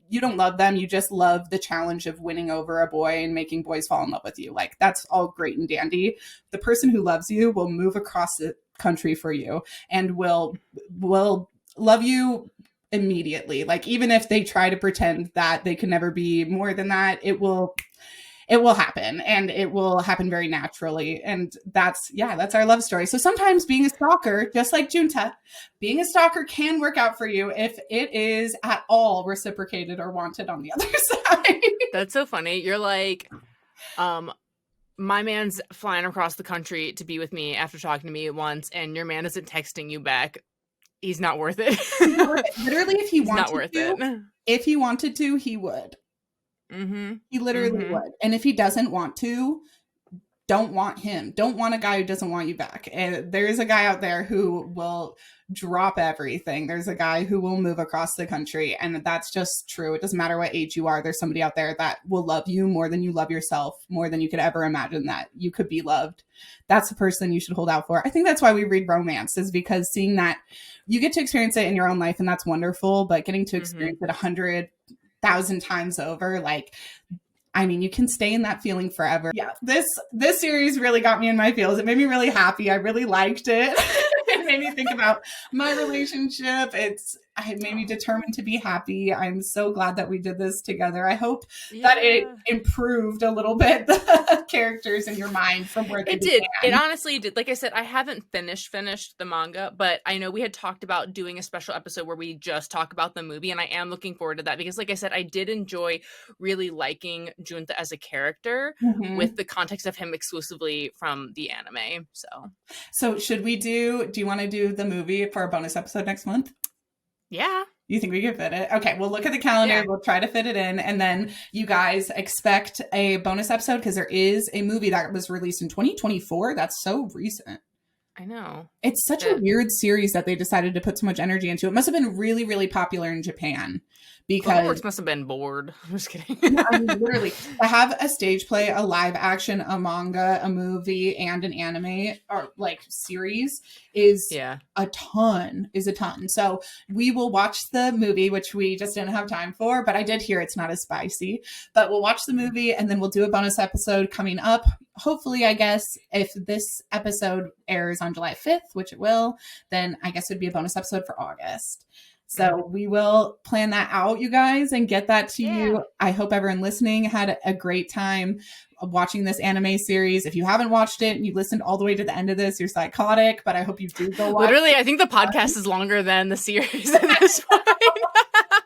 you don't love them. You just love the challenge of winning over a boy and making boys fall in love with you. Like that's all great and dandy. The person who loves you will move across the country for you and will love you immediately. Like even if they try to pretend that they can never be more than that, it will happen, and it will happen very naturally. And that's our love story. So sometimes being a stalker, just like Junta, being a stalker can work out for you if it is at all reciprocated or wanted on the other side. That's so funny. You're like, my man's flying across the country to be with me after talking to me once, and your man isn't texting you back. He's not worth it. Literally, if he wanted to, he would. Mm-hmm. He literally would. And if he doesn't want to, don't want him. Don't want a guy who doesn't want you back. And there is a guy out there who will drop everything. There's a guy who will move across the country, and that's just true. It doesn't matter what age you are. There's somebody out there that will love you more than you love yourself, more than you could ever imagine that you could be loved. That's the person you should hold out for. I think that's why we read romance, is because seeing that you get to experience it in your own life, and that's wonderful, but getting to experience it 100,000 times over, like, I mean, you can stay in that feeling forever. Yeah, this series really got me in my feels. It made me really happy. I really liked it. It made me think about my relationship. It made me determined to be happy. I'm so glad that we did this together. I hope that it improved a little bit the characters in your mind from where they began. It honestly did. Like I said, I haven't finished the manga, but I know we had talked about doing a special episode where we just talk about the movie, and I am looking forward to that because, like I said, I did enjoy really liking Junta as a character with the context of him exclusively from the anime. So should we do you want to do the movie for our bonus episode next month? Yeah. You think we can fit it? Okay, we'll look at the calendar. Yeah. We'll try to fit it in. And then you guys expect a bonus episode because there is a movie that was released in 2024. That's so recent. I know. It's such a weird series that they decided to put so much energy into. It must have been really, really popular in Japan. Because must have been bored. I'm just kidding. I mean, literally, to have a stage play, a live action, a manga, a movie, and an anime or like series is a ton. So we will watch the movie, which we just didn't have time for, but I did hear it's not as spicy. But we'll watch the movie and then we'll do a bonus episode coming up. Hopefully, I guess if this episode airs on July 5th, which it will, then I guess it'd be a bonus episode for August. So we will plan that out, you guys, and get that to you. I hope everyone listening had a great time watching this anime series. If you haven't watched it and you listened all the way to the end of this, you're psychotic, but I hope you do go watch it. I think the podcast is longer than the series at this point.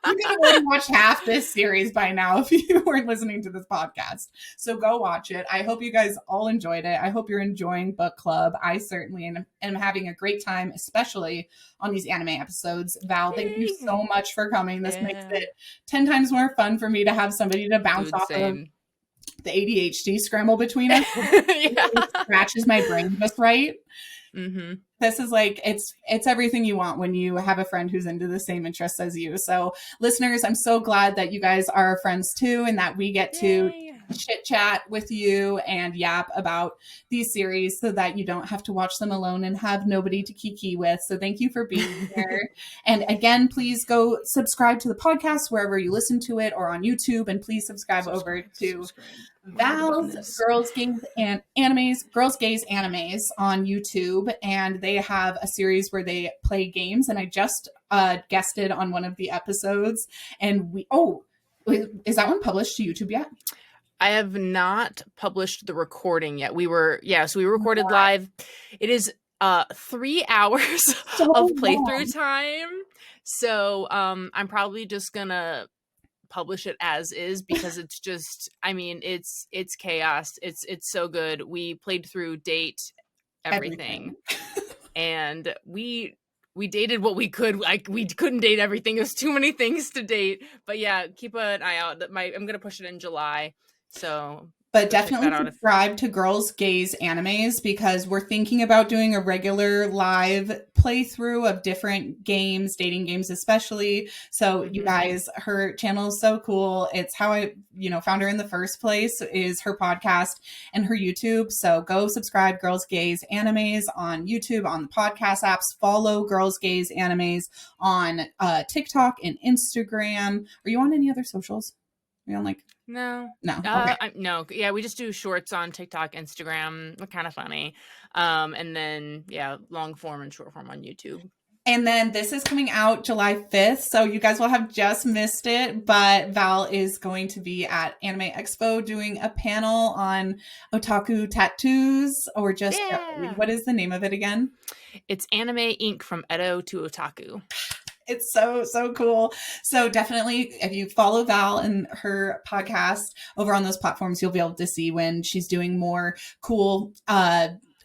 You could have already watched half this series by now if you weren't listening to this podcast. So go watch it. I hope you guys all enjoyed it. I hope you're enjoying book club. I certainly am having a great time, especially on these anime episodes. Val, thank you so much for coming. This makes it 10 times more fun for me to have somebody to bounce off of the ADHD scramble between us. It scratches my brain just right. This is like, it's everything you want when you have a friend who's into the same interests as you. So listeners, I'm so glad that you guys are friends too, and that we get to chit chat with you and yap about these series so that you don't have to watch them alone and have nobody to kiki with. So thank you for being here. And again, please go subscribe to the podcast wherever you listen to it or on YouTube. And please subscribe over to Val's Girls Gaze Animes on YouTube, and they have a series where they play games, and I just guested on one of the episodes, and is that one published to YouTube yet? I have not published the recording yet. We recorded live. It is 3 hours of playthrough time, so I'm probably just gonna publish it as is because it's just, I mean, it's chaos. It's so good. We played through date everything. And we dated what we could. Like, we couldn't date everything. There's too many things to date. But yeah, keep an eye out. I'm gonna push it in July. So but definitely subscribe to Girls Gaze Animes because we're thinking about doing a regular live playthrough of different games, dating games especially. So you guys, her channel is so cool. It's how I, found her in the first place, is her podcast and her YouTube. So go subscribe Girls Gaze Animes on YouTube, on the podcast apps. Follow Girls Gaze Animes on TikTok and Instagram. Are you on any other socials? Are you on No. Okay. No. Yeah, we just do shorts on TikTok, Instagram. They're kind of funny. And then, long form and short form on YouTube. And then this is coming out July 5th. So you guys will have just missed it. But Val is going to be at Anime Expo doing a panel on otaku tattoos, or just, what is the name of it again? It's Anime Ink from Edo to Otaku. It's so cool. So definitely, if you follow Val and her podcast over on those platforms, you'll be able to see when she's doing more cool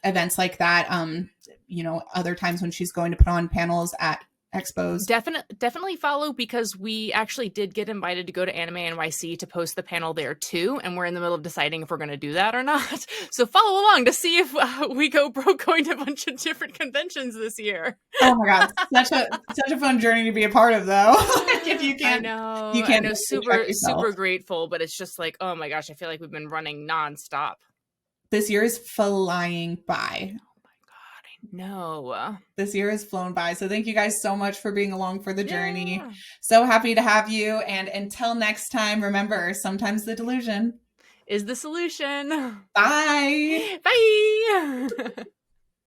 events like that. Other times when she's going to put on panels at expos. Definitely follow, because we actually did get invited to go to Anime NYC to post the panel there too, and we're in the middle of deciding if we're going to do that or not. So follow along to see if we go broke going to a bunch of different conventions this year. Oh my god, such a fun journey to be a part of, though. Like, if you can't, you I can't know, track yourself. super grateful, but it's just like, oh my gosh, I feel like we've been running nonstop. This year is flying by. No. This year has flown by. So thank you guys so much for being along for the journey. Yeah. So happy to have you. And until next time, remember, sometimes the delusion is the solution. Bye. Bye.